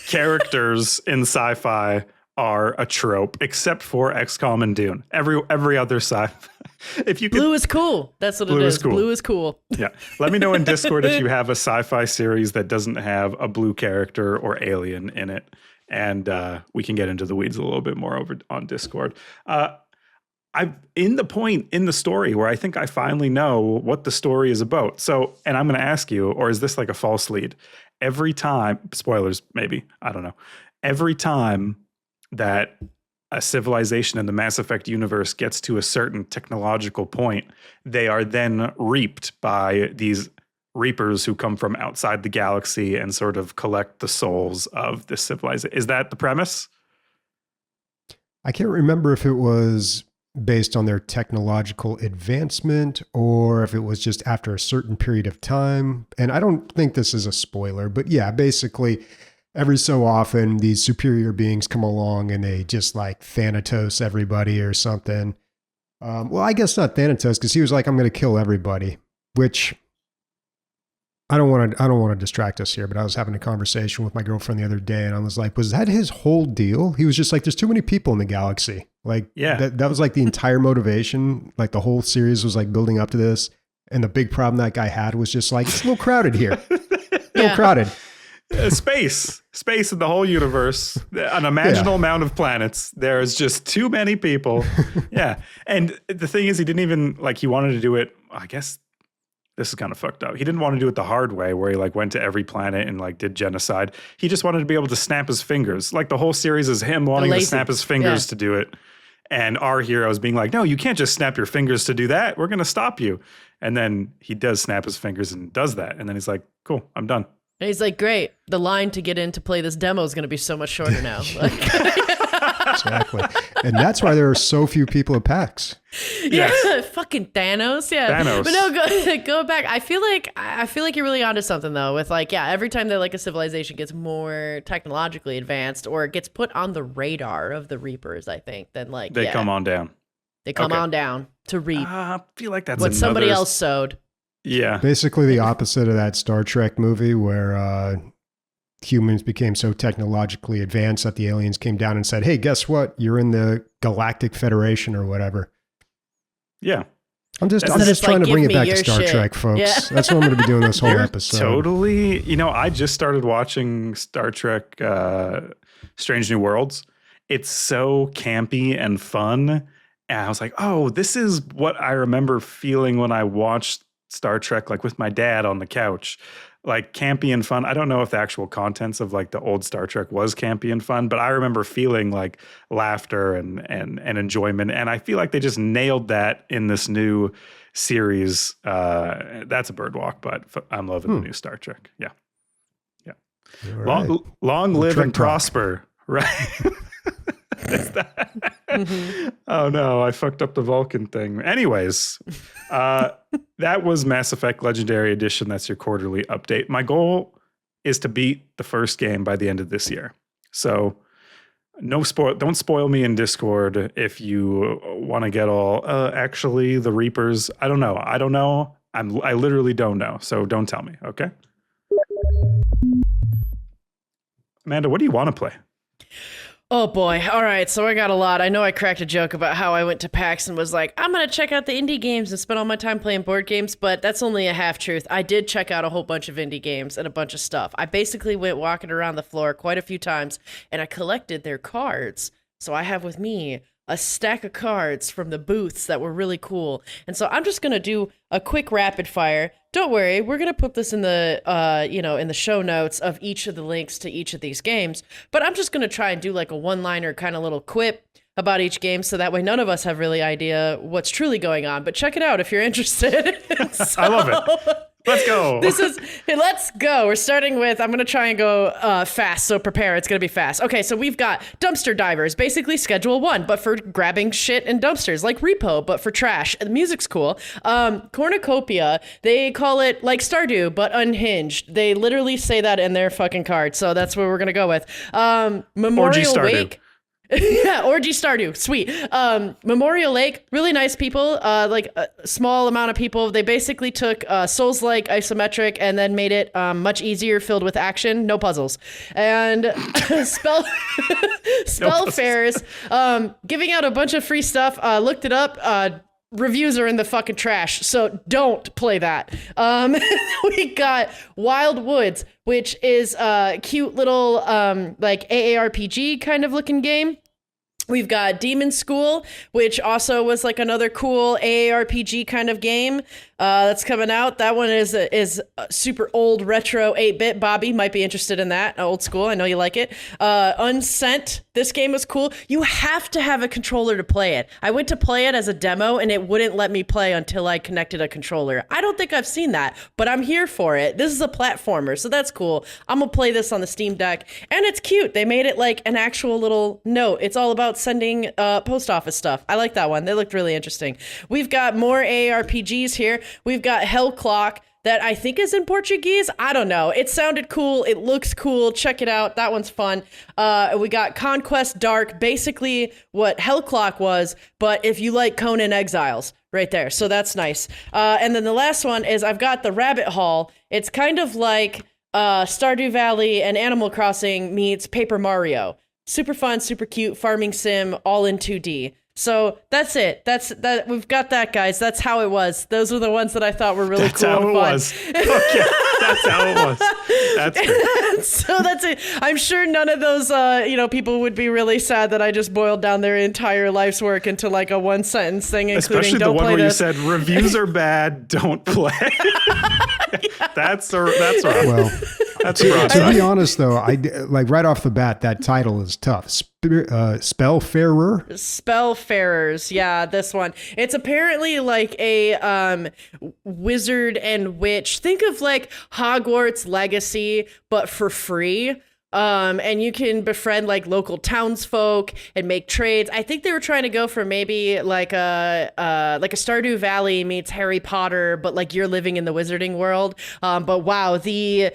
characters in sci-fi are a trope, except for XCOM and Dune. Every other sci-fi. Blue is cool. That's what it is. Cool. Blue is cool. Yeah. Let me know in Discord if you have a sci-fi series that doesn't have a blue character or alien in it, and we can get into the weeds a little bit more over on Discord. I'm in the point in the story where I think I finally know what the story is about. So, and I'm going to ask you, or is this like a false lead? Every time, spoilers maybe, I don't know. Every time that a civilization in the Mass Effect universe gets to a certain technological point, they are then reaped by these reapers who come from outside the galaxy and sort of collect the souls of this civilization. Is that the premise? I can't remember if it was based on their technological advancement or if it was just after a certain period of time. And I don't think this is a spoiler, but yeah, basically every so often these superior beings come along and they just like Thanatos everybody or something. Well, I guess not Thanatos, because he was like, I'm going to kill everybody, which I don't want to distract us here, but I was having a conversation with my girlfriend the other day and I was like, was that his whole deal? He was just like, there's too many people in the galaxy. Like, yeah, that was like the entire motivation. Like the whole series was like building up to this. And the big problem that guy had was just like, it's a little crowded here. A little crowded. Space in the whole universe, an imaginable amount of planets. There's just too many people. Yeah. And the thing is, he didn't even he wanted to do it. I guess this is kind of fucked up. He didn't want to do it the hard way where he went to every planet and did genocide. He just wanted to be able to snap his fingers. Like the whole series is him wanting to snap his fingers to do it. And our heroes being like, no, you can't just snap your fingers to do that. We're going to stop you. And then he does snap his fingers and does that. And then he's like, cool, I'm done. And he's like, great. The line to get in to play this demo is going to be so much shorter now. Exactly. And that's why there are so few people at PAX. Yeah, fucking Thanos. Yeah. Thanos. But no, go back. I feel like you're really onto something though with every time that a civilization gets more technologically advanced or gets put on the radar of the Reapers, I think, then they come on down. They come on down to reap. I feel like that's what somebody else sowed. Yeah. Basically the opposite of that Star Trek movie where humans became so technologically advanced that the aliens came down and said, hey, guess what? You're in the Galactic Federation or whatever. Yeah. I'm just trying to bring it back to Star Trek, folks. Yeah. That's what I'm going to be doing this whole episode. Totally. I just started watching Star Trek Strange New Worlds. It's so campy and fun. And I was like, oh, this is what I remember feeling when I watched Star Trek, with my dad on the couch, campy and fun. I don't know if the actual contents of the old Star Trek was campy and fun, but I remember feeling laughter and enjoyment. And I feel like they just nailed that in this new series. That's a bird walk, but I'm loving the new Star Trek. Yeah. Yeah. Right. Long live and prosper. Right. Oh no, I fucked up the Vulcan thing. Anyways, that was Mass Effect Legendary Edition. That's your quarterly update. My goal is to beat the first game by the end of this year. So don't spoil me in Discord if you want to get all, actually the Reapers. I don't know. I literally don't know. So don't tell me. Okay. Amanda, what do you want to play? Oh boy. All right. So I got a lot. I know I cracked a joke about how I went to PAX and was like, I'm going to check out the indie games and spend all my time playing board games, but that's only a half truth. I did check out a whole bunch of indie games and a bunch of stuff. I basically went walking around the floor quite a few times and I collected their cards. So I have with me a stack of cards from the booths that were really cool. And so I'm just going to do a quick rapid fire. Don't worry, we're going to put this in the, in the show notes of each of the links to each of these games. But I'm just going to try and do like a one-liner kind of little quip about each game, so that way none of us have really idea what's truly going on. But check it out if you're interested. I love it. Let's go. Let's go. We're starting with, I'm going to try and go fast, so prepare. It's going to be fast. Okay, so we've got Dumpster Divers, basically Schedule 1, but for grabbing shit in dumpsters, like Repo, but for trash. The music's cool. Cornucopia, they call it like Stardew, but unhinged. They literally say that in their fucking card, so that's what we're going to go with. Memorial Wake. Yeah, Orgy Stardew, sweet. Memorial Lake, really nice people, like a small amount of people. They basically took Souls-like isometric and then made it much easier, filled with action, no puzzles. And Spellfarers, giving out a bunch of free stuff. Looked it up. Reviews are in the fucking trash, so don't play that. We got Wild Woods, which is a cute little like AARPG kind of looking game. We've got Demonschool, which also was like another cool AARPG kind of game that's coming out. That one is a super old retro 8-bit. Bobby might be interested in that. Old school. I know you like it. Unsent. This game was cool. You have to have a controller to play it. I went to play it as a demo and it wouldn't let me play until I connected a controller. I don't think I've seen that, but I'm here for it. This is a platformer, so that's cool. I'm going to play this on the Steam Deck, and it's cute. They made it like an actual little note. It's all about sending post office stuff. I like that one. They looked really interesting. We've got more ARPGs here. We've got Hell Clock, that I think is in Portuguese. I don't know. It sounded cool. It looks cool. Check it out. That one's fun. We got Conquest Dark, basically what Hell Clock was, but if you like Conan Exiles, right there. So that's nice. And then the last one is I've got the Rabbit Hall. It's kind of like Stardew Valley and Animal Crossing meets Paper Mario. Super fun, super cute, farming sim, all in 2D. So that's it. That's that. We've got that, guys. That's how it was. Those were the ones that I thought were really cool and fun. Was. Okay, that's how it was. That's great. So that's it. I'm sure none of those, people would be really sad that I just boiled down their entire life's work into like a one sentence thing, including especially don't the one play where this. you said reviews are bad, don't play. Yeah. That's right. Well, That's right. To be honest, though, I like right off the bat, that title is tough. Spellfarers. Yeah, this one. It's apparently like a wizard and witch. Think of like Hogwarts Legacy, but for free. And you can befriend like local townsfolk and make trades. I think they were trying to go for maybe like a Stardew Valley meets Harry Potter, but like you're living in the wizarding world. But wow, the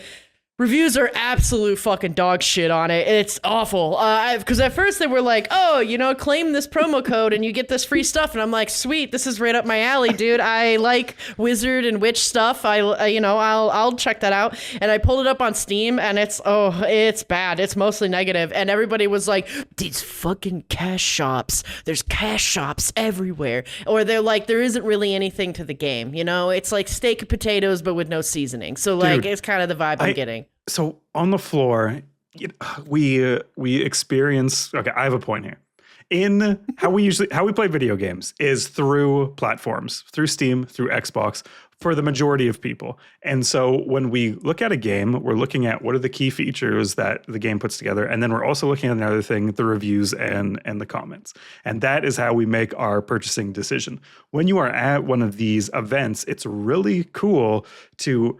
reviews are absolute fucking dog shit on it. It's awful. Because at first they were like, oh, claim this promo code and you get this free stuff. And I'm like, sweet, this is right up my alley, dude. I like wizard and witch stuff. I'll check that out. And I pulled it up on Steam and it's bad. It's mostly negative. And everybody was like, these fucking cash shops. There's cash shops everywhere. Or they're like, there isn't really anything to the game. It's like steak and potatoes, but with no seasoning. So like, it's kind of the vibe I'm getting. So on the floor, we experience. Okay, I have a point here. In how we play video games is through platforms, through Steam, through Xbox, for the majority of people. And so when we look at a game, we're looking at what are the key features that the game puts together, and then we're also looking at another thing, the reviews and the comments. And that is how we make our purchasing decision. When you are at one of these events, it's really cool to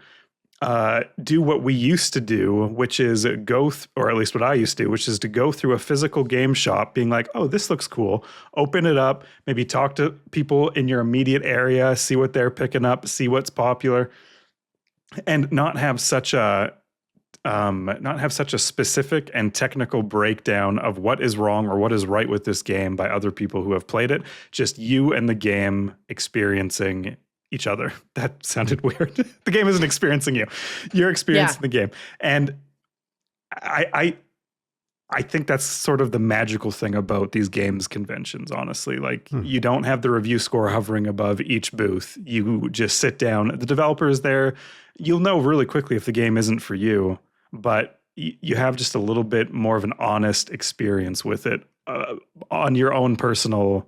do what we used to do, which is or at least what I used to do, which is to go through a physical game shop being like, oh, this looks cool. Open it up, maybe talk to people in your immediate area, see what they're picking up, see what's popular, and not have such a specific and technical breakdown of what is wrong or what is right with this game by other people who have played it. Just you and the game experiencing each other. That sounded weird. The game isn't experiencing you. You're experiencing the game. And I think that's sort of the magical thing about these games conventions, honestly. Like you don't have the review score hovering above each booth. You just sit down. The developer is there. You'll know really quickly if the game isn't for you, but you have just a little bit more of an honest experience with it on your own personal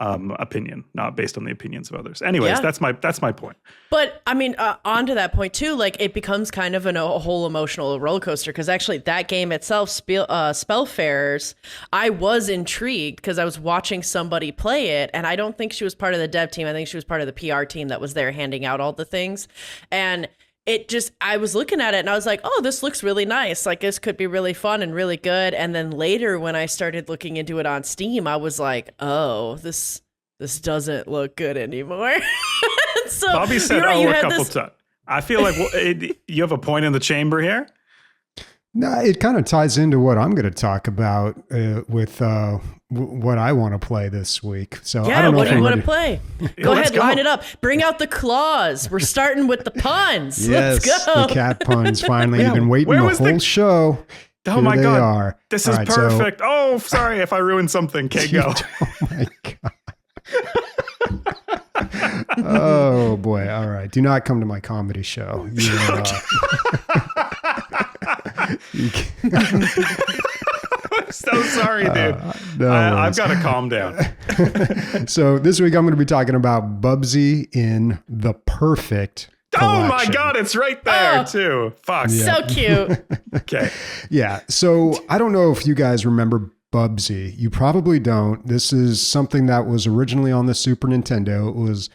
opinion, not based on the opinions of others. Anyways, that's my point. But I mean, on to that point too, like it becomes kind of a whole emotional roller coaster, because actually that game itself, Spellfarers, I was intrigued because I was watching somebody play it, and I don't think she was part of the dev team. I think she was part of the PR team that was there handing out all the things. And I was looking at it and I was like, oh, this looks really nice. Like this could be really fun and really good. And then later when I started looking into it on Steam, I was like, oh, this doesn't look good anymore. So Bobby said, a couple times. I feel like you have a point in the chamber here. No, it kind of ties into what I'm going to talk about with what I want to play this week. So yeah, I don't know what do you want to to play? Go ahead, line it up. Bring out the claws. We're starting with the puns. Yes, let's go. The cat puns. Finally, you've been waiting the whole show. Oh my God. Are. This is perfect. Oh, sorry if I ruined something. Okay, go. Oh my God. Oh boy. All right. Do not come to my comedy show. I'm so sorry, dude. I've got to calm down. So this week I'm going to be talking about Bubsy in the Purrfect collection. Oh my God, it's right there too. Fuck. So cute. Okay. Yeah. So I don't know if you guys remember Bubsy. You probably don't. This is something that was originally on the Super Nintendo. It was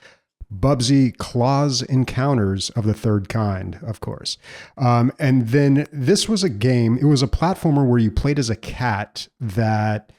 Bubsy Claws Encounters of the Third Kind, of course. And then this was a game, it was a platformer where you played as a cat that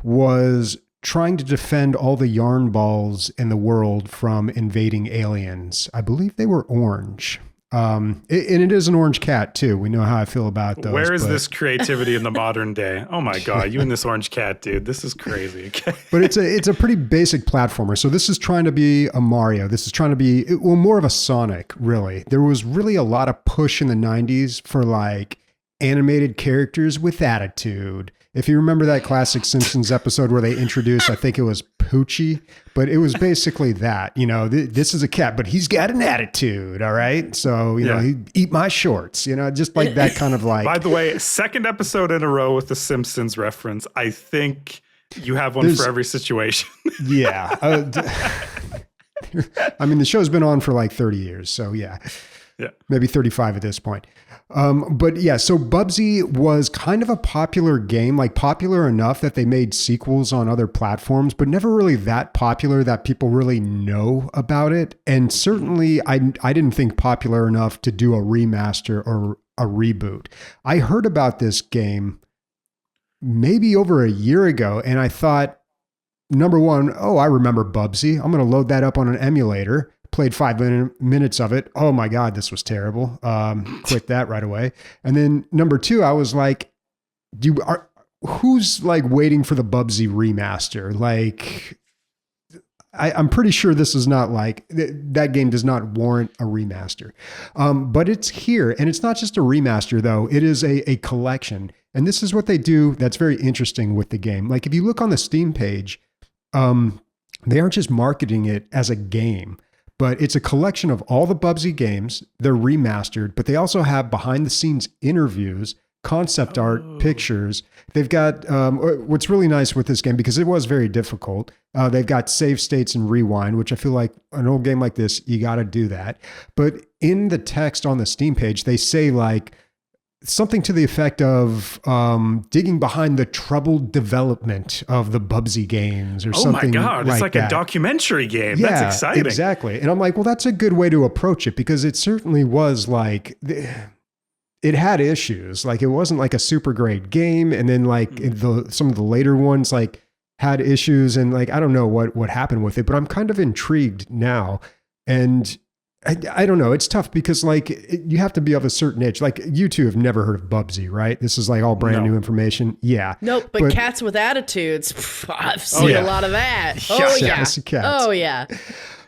was trying to defend all the yarn balls in the world from invading aliens. I believe they were orange. And it is an orange cat too. We know how I feel about those. Where is this creativity in the modern day? Oh my God, you and this orange cat, dude. This is crazy. Okay. But it's a pretty basic platformer. So this is trying to be a Mario. This is trying to be, well, more of a Sonic, really. There was really a lot of push in the 90s for like animated characters with attitude. If you remember that classic Simpsons episode where they introduced, I think it was Poochie, but it was basically that, this is a cat, but he's got an attitude. All right. So, he eat my shorts, just like that kind of like. By the way, second episode in a row with the Simpsons reference. I think you have one for every situation. Yeah. I mean, the show's been on for like 30 years. So yeah. Maybe 35 at this point. But yeah, so Bubsy was kind of a popular game, like popular enough that they made sequels on other platforms, but never really that popular that people really know about it. And certainly I didn't think popular enough to do a remaster or a reboot. I heard about this game maybe over a year ago, and I thought, number one, I remember Bubsy. I'm going to load that up on an emulator. Played 5 minutes of it. Oh my God, this was terrible. Quit that right away. And then number two, I was like, who's like waiting for the Bubsy remaster? Like, I'm pretty sure this is not like, that game does not warrant a remaster. But it's here, and it's not just a remaster though. It is a collection. And this is what they do that's very interesting with the game. Like if you look on the Steam page, they aren't just marketing it as a game, but it's a collection of all the Bubsy games. They're remastered, but they also have behind the scenes interviews, concept art, pictures. They've got, what's really nice with this game, because it was very difficult, they've got save states and rewind, which I feel like an old game like this, you got to do that. But in the text on the Steam page, they say like, something to the effect of digging behind the troubled development of the Bubsy games or something. Oh my God, it's like that. A documentary game. Yeah, that's exciting. Exactly. And I'm like, well, that's a good way to approach it, because it certainly was like, it had issues. Like it wasn't like a super great game. And then like some of the later ones like had issues, and like, I don't know what happened with it, but I'm kind of intrigued now. And I don't know. It's tough because like you have to be of a certain age. Like you two have never heard of Bubsy, right? This is like all brand new information. Yeah. Nope. But cats with attitudes, I've seen a lot of that. Oh yeah. Oh yeah.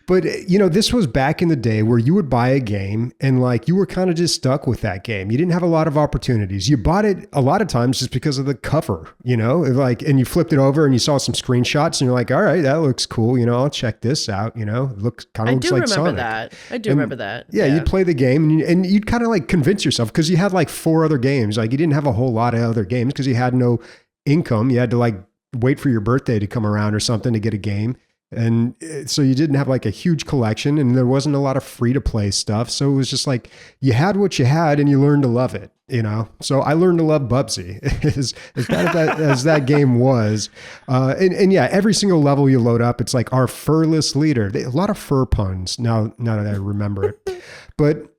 But, this was back in the day where you would buy a game and like you were kind of just stuck with that game. You didn't have a lot of opportunities. You bought it a lot of times just because of the cover, like, and you flipped it over and you saw some screenshots and you're like, all right, that looks cool. I'll check this out. It looks like Sonic. I do remember that. Yeah. You'd play the game and you'd kind of like convince yourself, because you had like 4 other games. Like you didn't have a whole lot of other games because you had no income. You had to like wait for your birthday to come around or something to get a game. And so you didn't have like a huge collection, and there wasn't a lot of free to play stuff. So it was just like you had what you had and you learned to love it, you know? So I learned to love Bubsy as bad as that game was. And yeah, every single level you load up, it's like our furless leader. A lot of fur puns now that I remember it. But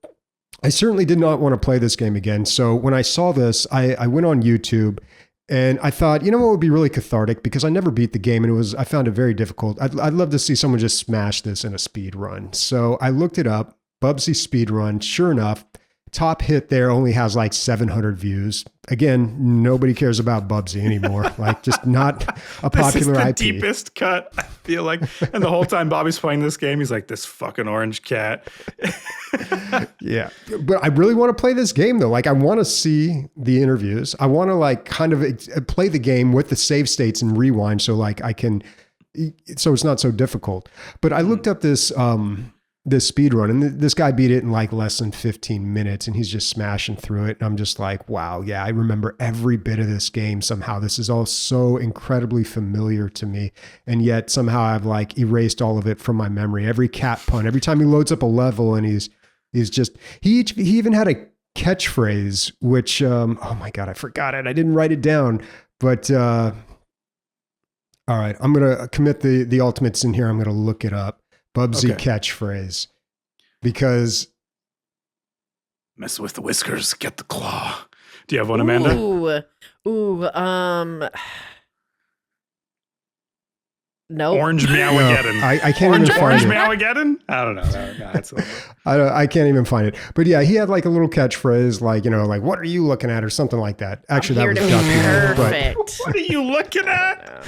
I certainly did not want to play this game again. So when I saw this, I went on YouTube. And I thought, you know what would be really cathartic, because I never beat the game and I found it very difficult. I'd love to see someone just smash this in a speed run. So I looked it up, Bubsy speed run. Sure enough, top hit there only has like 700 views. Again, nobody cares about Bubsy anymore. Like, just not a popular IP. This is the deepest cut, I feel like. And the whole time Bobby's playing this game, he's like, this fucking orange cat. Yeah. But I really want to play this game though. Like, I want to see the interviews. I want to like kind of play the game with the save states and rewind. So like so it's not so difficult. But I looked up this speed run, and this guy beat it in like less than 15 minutes, and he's just smashing through it. And I'm just like, wow, yeah, I remember every bit of this game. Somehow this is all so incredibly familiar to me. And yet somehow I've like erased all of it from my memory. Every cat pun, every time he loads up a level, and he even had a catchphrase, which, oh my God, I forgot it. I didn't write it down, but, all right, I'm going to commit the ultimates in here. I'm going to look it up. Bubsy catchphrase, because mess with the whiskers, get the claw. Do you have one, Amanda? No. Orange Meowageddon. No, I can't even find Orange it. Meowageddon? I don't know. No, that's I can't even find it. But yeah, he had like a little catchphrase, like, you know, like, what are you looking at, or something like that. Actually, that was perfect. What are you looking at?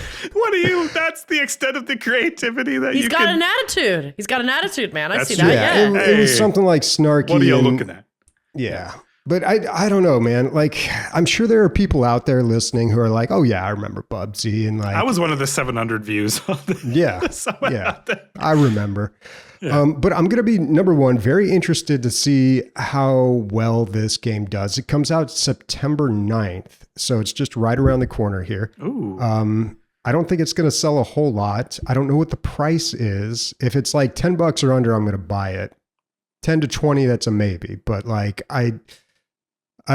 That's the extent of the creativity that He's got an attitude. He's got an attitude, man. I see that. Yeah. It was something like snarky. What are you looking at? Yeah. But I don't know, man. Like, I'm sure there are people out there listening who are like, oh yeah, I remember Bubsy. And like, I was one of the 700 views. Yeah. I remember. Yeah. But I'm going to be, number one, very interested to see how well this game does. It comes out September 9th. So it's just right around the corner here. Ooh. I don't think it's going to sell a whole lot. I don't know what the price is. If it's like $10 or under, I'm going to buy it. 10 to 20, that's a maybe. But like, I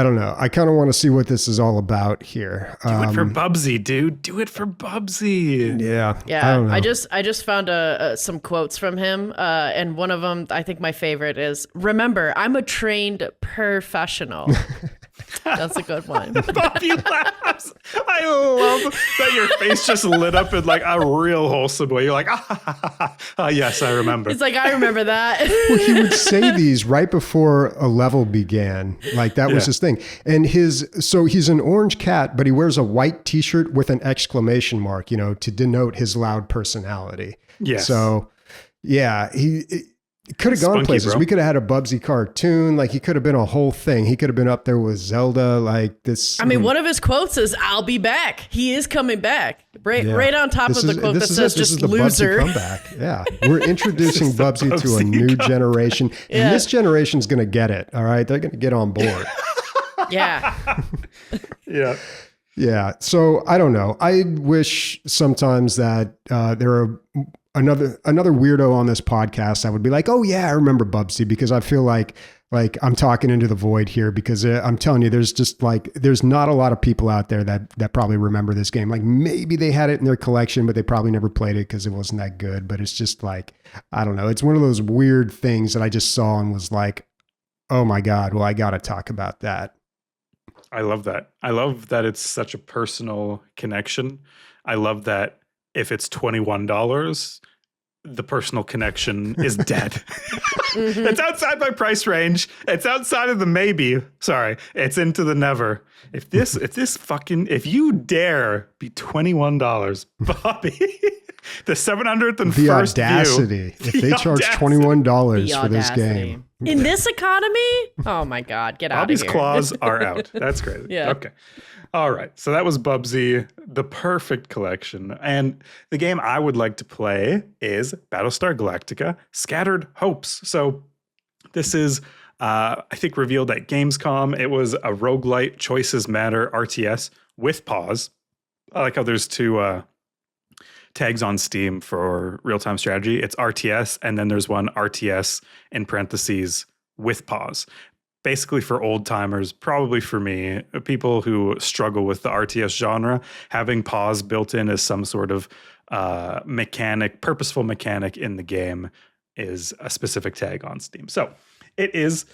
don't know. I kind of want to see what this is all about here. Do it for Bubsy, dude. Do it for Bubsy. Yeah. Yeah. I don't know. I just found some quotes from him. And one of them, I think my favorite is, remember, I'm a trained professional. That's a good one. Bobby laughs. I love that your face just lit up in like a real wholesome way. You're like, yes, I remember. It's like, I remember that. Well, he would say these right before a level began. Like, that was his thing. And so he's an orange cat, but he wears a white t-shirt with an exclamation mark, you know, to denote his loud personality. Yes. So yeah, it could have gone places. Bro. We could have had a Bubsy cartoon. Like, he could have been a whole thing. He could have been up there with Zelda. Like this. I mean, one of his quotes is, "I'll be back." He is coming back. Right on top of the quote that says, "Just loser." Bubsy comeback. Yeah, we're introducing Bubsy to a new generation, and this generation's going to get it. All right, they're going to get on board. Yeah. Yeah. Yeah. So I don't know. I wish sometimes that there are another weirdo on this podcast that would be like, oh yeah, I remember Bubsy, because I feel like I'm talking into the void here, because I'm telling you, there's not a lot of people out there that probably remember this game. Like, maybe they had it in their collection, but they probably never played it because it wasn't that good. But it's just like, I don't know. It's one of those weird things that I just saw and was like, oh my God, well, I got to talk about that. I love that. I love that it's such a personal connection. I love that if it's $21, the personal connection is dead. Mm-hmm. It's outside my price range. It's outside of the maybe. Sorry, it's into the never. If you dare be $21, Bobby, the 701st the audacity. View, if they charge $21 for this game. In this economy? Oh my God, get out of here. Bobby's claws are out. That's crazy. Yeah. Okay. All right. So that was Bubsy, the Purrfect collection. And the game I would like to play is Battlestar Galactica, Scattered Hopes. So this is, I think, revealed at Gamescom. It was a roguelite choices matter RTS with pause. I like how there's two tags on Steam for real-time strategy. It's RTS, and then there's one RTS in parentheses with pause. Basically for old timers, probably for me, people who struggle with the RTS genre, having pause built in as some sort of purposeful mechanic in the game is a specific tag on Steam. So it is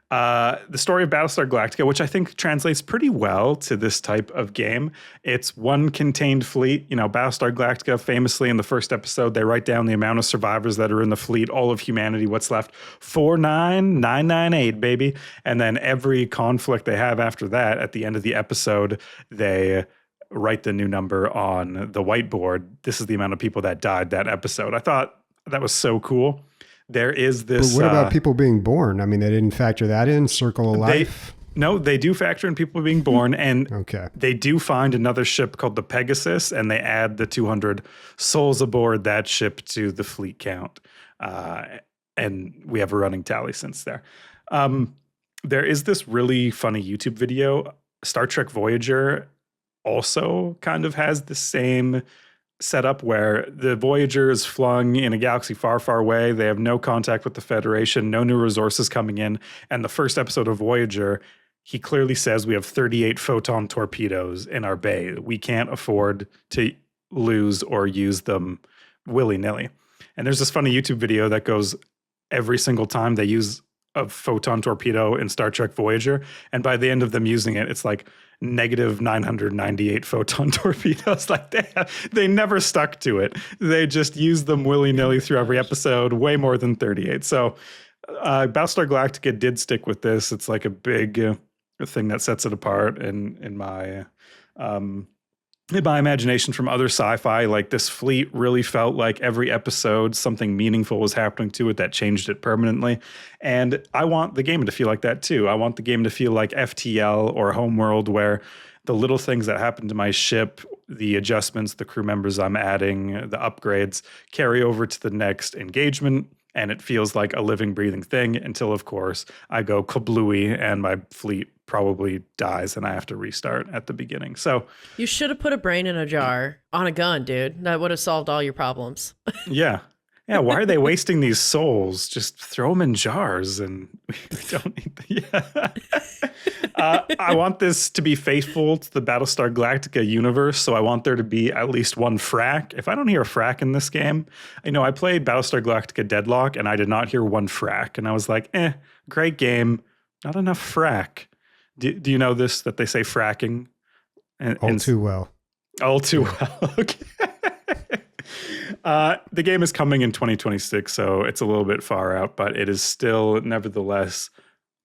the story of Battlestar Galactica, which I think translates pretty well to this type of game. It's one contained fleet. You know, Battlestar Galactica, famously in the first episode, they write down the amount of survivors that are in the fleet, all of humanity, what's left, 49998, baby. And then every conflict they have after that, at the end of the episode, they write the new number on the whiteboard. This is the amount of people that died that episode. I thought that was so cool. There is this. But what about people being born? I mean, they didn't factor that in. Circle of Life. They do factor in people being born, and okay. They do find another ship called the Pegasus, and they add the 200 souls aboard that ship to the fleet count, and we have a running tally since there. There is this really funny YouTube video. Star Trek Voyager also kind of has the same setup where the Voyager is flung in a galaxy far, far away. They have no contact with the Federation, no new resources coming in. And the first episode of Voyager, he clearly says we have 38 photon torpedoes in our bay. We can't afford to lose or use them willy-nilly. And there's this funny YouTube video that goes every single time they use a photon torpedo in Star Trek Voyager. And by the end of them using it, it's like negative 998 photon torpedoes. Like they never stuck to it. They just used them willy-nilly through every episode, way more than 38. So Battlestar Galactica did stick with this. It's like a big thing that sets it apart in my imagination from other sci-fi. Like this fleet really felt like every episode something meaningful was happening to it that changed it permanently. And I want the game to feel like that too. I want the game to feel like FTL or Homeworld, where the little things that happen to my ship, the adjustments, the crew members I'm adding, the upgrades carry over to the next engagement. And it feels like a living, breathing thing until, of course, I go kablooey and my fleet probably dies and I have to restart at the beginning. So you should have put a brain in a jar on a gun, dude. That would have solved all your problems. Yeah. Yeah, why are they wasting these souls? Just throw them in jars and we don't need them. Yeah. I want this to be faithful to the Battlestar Galactica universe, so I want there to be at least one frack. If I don't hear a frack in this game, I played Battlestar Galactica Deadlock and I did not hear one frack. And I was like, great game, not enough frack. Do you know this, that they say fracking? All too well. All too well, okay. The game is coming in 2026, so it's a little bit far out, but it is still nevertheless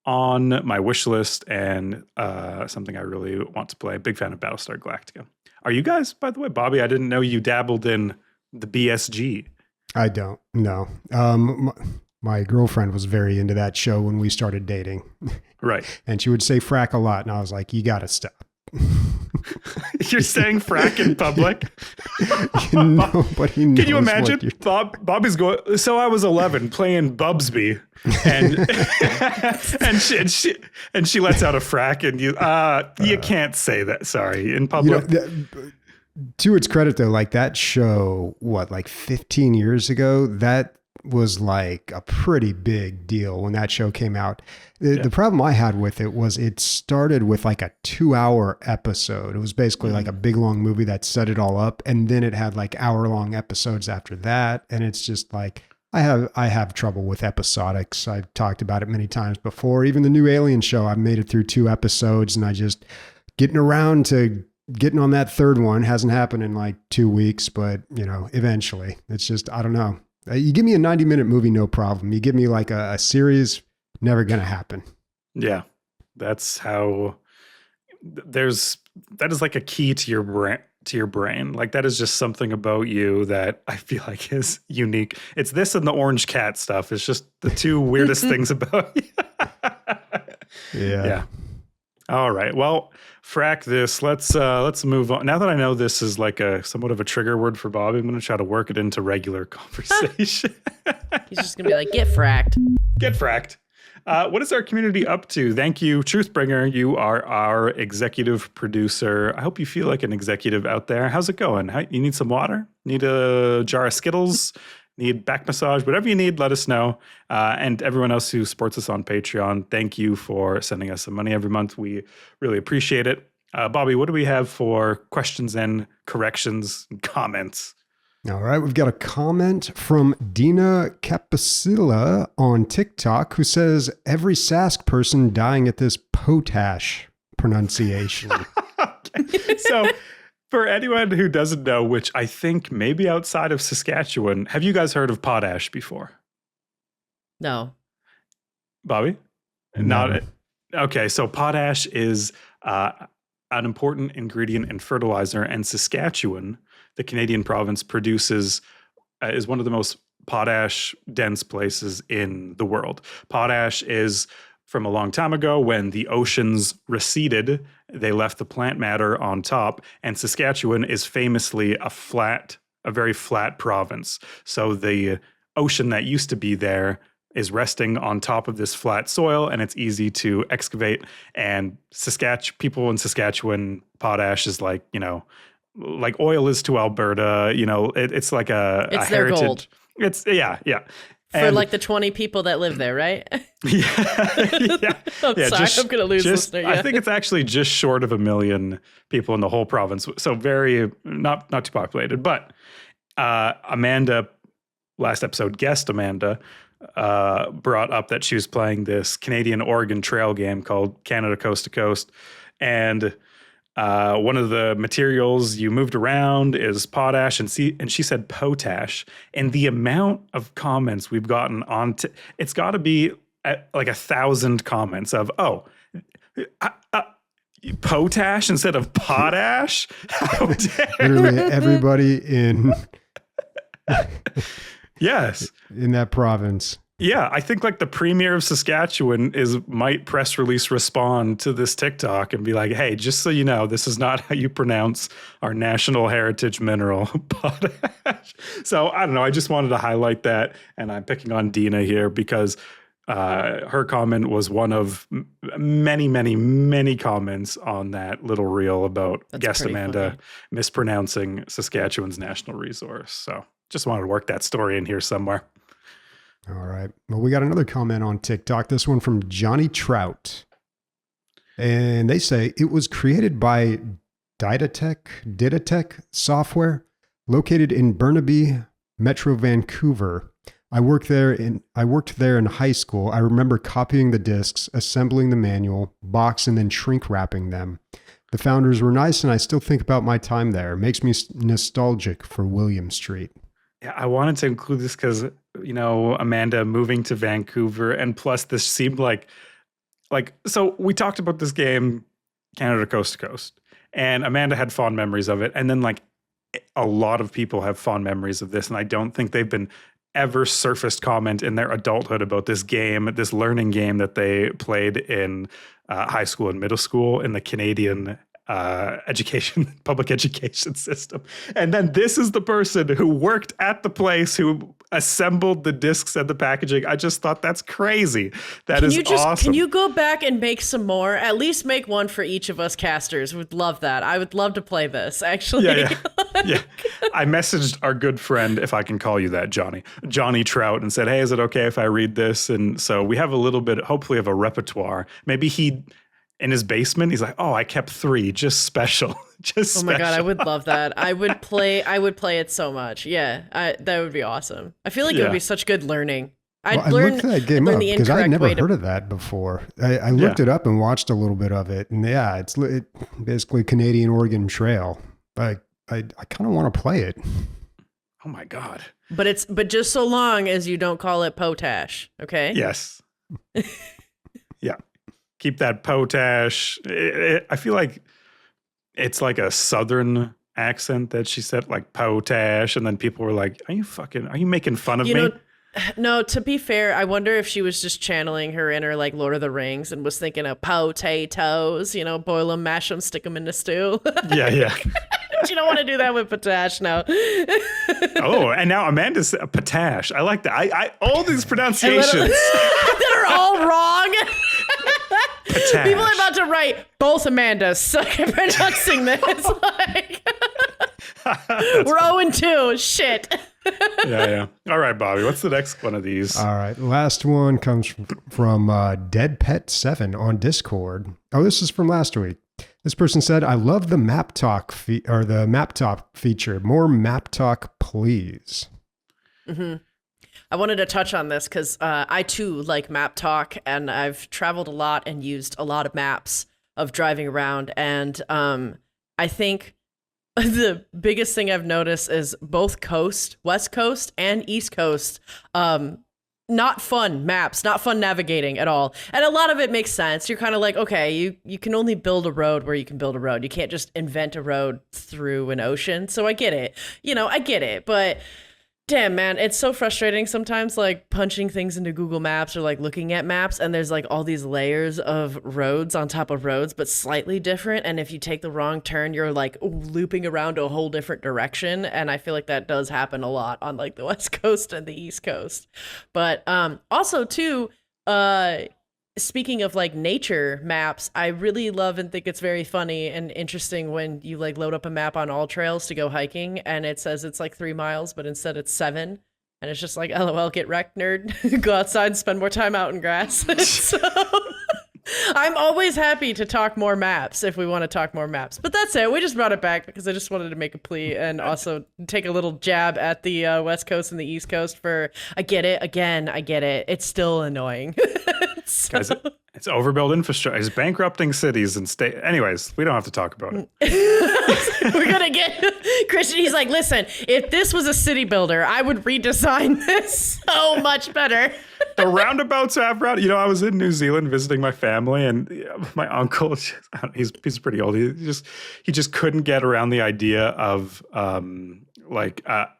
on my wish list and something I really want to play. Big fan of Battlestar Galactica. Are you guys, by the way, Bobby? I didn't know you dabbled in the BSG. I don't, no. My girlfriend was very into that show when we started dating. Right. And she would say frack a lot, and I was like, you got to stop. You're saying frack in public? Nobody knows. Can you imagine? Bobby's going, so I was 11 playing Bubsy and and she lets out a frack and you can't say that, sorry, in public. To its credit though, like that show, like 15 years ago, that was like a pretty big deal when that show came out. The problem I had with it was it started with like a 2-hour episode. It was basically like a big long movie that set it all up. And then it had like hour-long episodes after that. And it's just like, I have trouble with episodics. I've talked about it many times before. Even the new Alien show, I made it through 2 episodes and I just getting around to getting on that third one. Hasn't happened in like 2 weeks, but eventually. It's just, I don't know. You give me a 90-minute movie, no problem. You give me like a series, never going to happen. Yeah. That's how that is like a key to your brain. Like that is just something about you that I feel like is unique. It's this and the orange cat stuff. It's just the two weirdest things about you. Yeah. All right. Well, frack this. Let's move on. Now that I know this is like a somewhat of a trigger word for Bobby, I'm going to try to work it into regular conversation. He's just going to be like, get fracked. Get fracked. What is our community up to? Thank you, Truthbringer. You are our executive producer. I hope you feel like an executive out there. How's it going? You need some water? Need a jar of Skittles? Need back massage? Whatever you need, let us know. And everyone else who supports us on Patreon, thank you for sending us some money every month. We really appreciate it. Bobby, what do we have for questions and corrections and comments? All right, we've got a comment from Dina Capicilla on TikTok who says, every Sask person dying at this potash pronunciation. Okay. So for anyone who doesn't know, which I think maybe outside of Saskatchewan, have you guys heard of potash before? No. Bobby? No. Not. Okay, so potash is an important ingredient in fertilizer, and Saskatchewan, the Canadian province, produces is one of the most potash dense places in the world. Potash is from a long time ago when the oceans receded, they left the plant matter on top, and Saskatchewan is famously a very flat province. So the ocean that used to be there is resting on top of this flat soil, and it's easy to excavate. And people in Saskatchewan, potash is like, like oil is to Alberta, it's like it's their heritage. Gold. It's yeah. For like the 20 people that live there, right? Yeah. I'm sorry, I'm going to lose listener. Yeah. I think it's actually just short of 1 million people in the whole province. So very, not too populated. But Amanda, last episode, guest Amanda, brought up that she was playing this Canadian Oregon Trail game called Canada Coast to Coast. And one of the materials you moved around is potash, and she said potash. And the amount of comments we've gotten on, it's got to be like 1,000 comments of, potash instead of potash? How dare Literally everybody in yes, in that province. Yeah, I think like the premier of Saskatchewan might press release respond to this TikTok and be like, hey, just so you know, this is not how you pronounce our national heritage mineral, potash. So I don't know. I just wanted to highlight that. And I'm picking on Dina here because her comment was one of many, many, many comments on that little reel about guest Amanda mispronouncing Saskatchewan's national resource. So just wanted to work that story in here somewhere. All right. Well, we got another comment on TikTok. This one from Johnny Trout. And they say it was created by Didatech software located in Burnaby, Metro Vancouver. I worked there in high school. I remember copying the discs, assembling the manual, box, and then shrink wrapping them. The founders were nice, and I still think about my time there. It makes me nostalgic for William Street. Yeah, I wanted to include this because, Amanda moving to Vancouver, and plus this seemed like, so we talked about this game, Canada Coast to Coast, and Amanda had fond memories of it. And then like a lot of people have fond memories of this. And I don't think they've been ever surfaced comment in their adulthood about this game, this learning game that they played in high school and middle school in the Canadian public education system. And then this is the person who worked at the place who assembled the discs and the packaging. I just thought that's crazy. That is awesome. Can you go back and make some more? At least make one for each of us casters. Would love that. I would love to play this, actually. Yeah. I messaged our good friend, if I can call you that, Johnny Trout, and said, hey, is it okay if I read this? And so we have a little bit, hopefully, of a repertoire. Maybe in his basement, he's like, oh, I kept 3, just special. Oh my God, I would love that. I would play it so much. Yeah, that would be awesome. I feel like it would be such good learning. I looked that game up because I had never heard of that before. I looked it up and watched a little bit of it. And it's basically Canadian Oregon Trail. But I kind of want to play it. Oh my God. But just so long as you don't call it potash, okay? Yes. Yeah. Keep that potash. I feel like it's like a southern accent that she said, like potash, and then people were like, are you making fun of me? No, to be fair, I wonder if she was just channeling her inner like Lord of the Rings and was thinking of potatoes, boil them, mash them, stick them in the stew. Yeah. You don't want to do that with potash now. Oh, and now Amanda's potash. I like that. I all these pronunciations that are all wrong. People are about to write both Amandas suck at pronouncing this. Like, we're 0-2. Shit. Yeah. All right, Bobby. What's the next one of these? All right. Last one comes from Dead Pet 7 on Discord. Oh, this is from last week. This person said, "I love the map talk the map talk feature. More map talk, please." Mm-hmm. I wanted to touch on this because I too like map talk, and I've traveled a lot and used a lot of maps of driving around. And I think the biggest thing I've noticed is both West Coast and East Coast, not fun maps, not fun navigating at all. And a lot of it makes sense. You're kind of like, okay, you can only build a road where you can build a road. You can't just invent a road through an ocean. So I get it. I get it. But damn, man, it's so frustrating sometimes, like punching things into Google Maps or like looking at maps, and there's like all these layers of roads on top of roads, but slightly different. And if you take the wrong turn, you're like looping around a whole different direction. And I feel like that does happen a lot on like the West Coast and the East Coast. But also too, speaking of like nature maps, I really love and think it's very funny and interesting when you like load up a map on All Trails to go hiking and it says it's like 3 miles, but instead it's 7. And it's just like, LOL, get wrecked, nerd. Go outside and spend more time out in grass. So I'm always happy to talk more maps if we want to talk more maps. But that's it. We just brought it back because I just wanted to make a plea and also take a little jab at the West Coast and the East Coast for, I get it. Again, I get it. It's still annoying. So. Guys, it's overbuilt infrastructure. It's bankrupting cities and state. Anyways, we don't have to talk about it. We're going to get Christian. He's like, listen, if this was a city builder, I would redesign this so much better. The roundabouts have I was in New Zealand visiting my family, and my uncle, he's pretty old. He just couldn't get around the idea of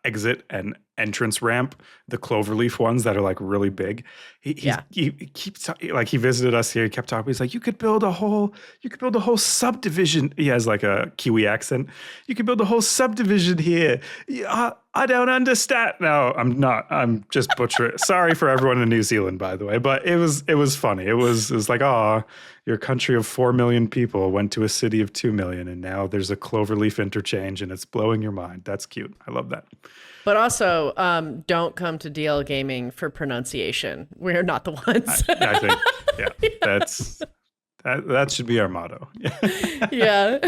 exit and entrance ramp, the cloverleaf ones that are like really big. He keeps like, he visited us here. He kept talking. He's like, you could build a whole subdivision. He has like a Kiwi accent. You could build a whole subdivision here. I don't understand. No, I'm not. I'm just butchering. Sorry for everyone in New Zealand, by the way. But it was funny. It was like, your country of 4 million people went to a city of 2 million, and now there's a cloverleaf interchange, and it's blowing your mind. That's cute. I love that. But also, don't come to DL Gaming for pronunciation. We're not the ones. I think, yeah, that should be our motto. Yeah.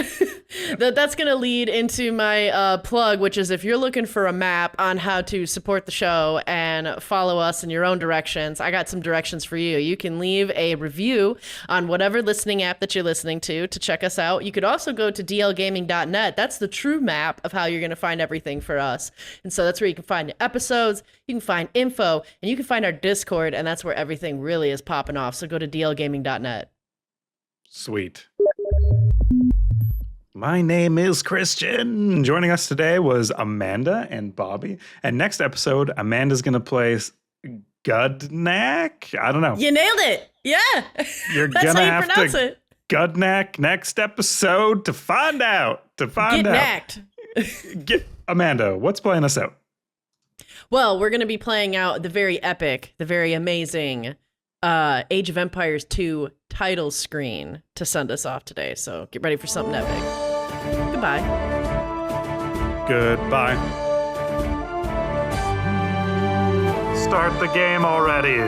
That's going to lead into my plug, which is if you're looking for a map on how to support the show and follow us in your own directions, I got some directions for you. You can leave a review on whatever listening app that you're listening to check us out. You could also go to dlgaming.net. That's the true map of how you're going to find everything for us. And so that's where you can find the episodes, you can find info, and you can find our Discord, and that's where everything really is popping off. So go to dlgaming.net. Sweet. My name is Christian. Joining us today was Amanda and Bobby. And next episode, Amanda's going to play Gudnak. I don't know. You nailed it. Yeah. You're going to have to Gudnak next episode to find out. Get knacked. Amanda, what's playing us out? Well, we're going to be playing out the very epic, the very amazing Age of Empires 2 title screen to send us off today. So get ready for something epic. Goodbye. Goodbye. Start the game already.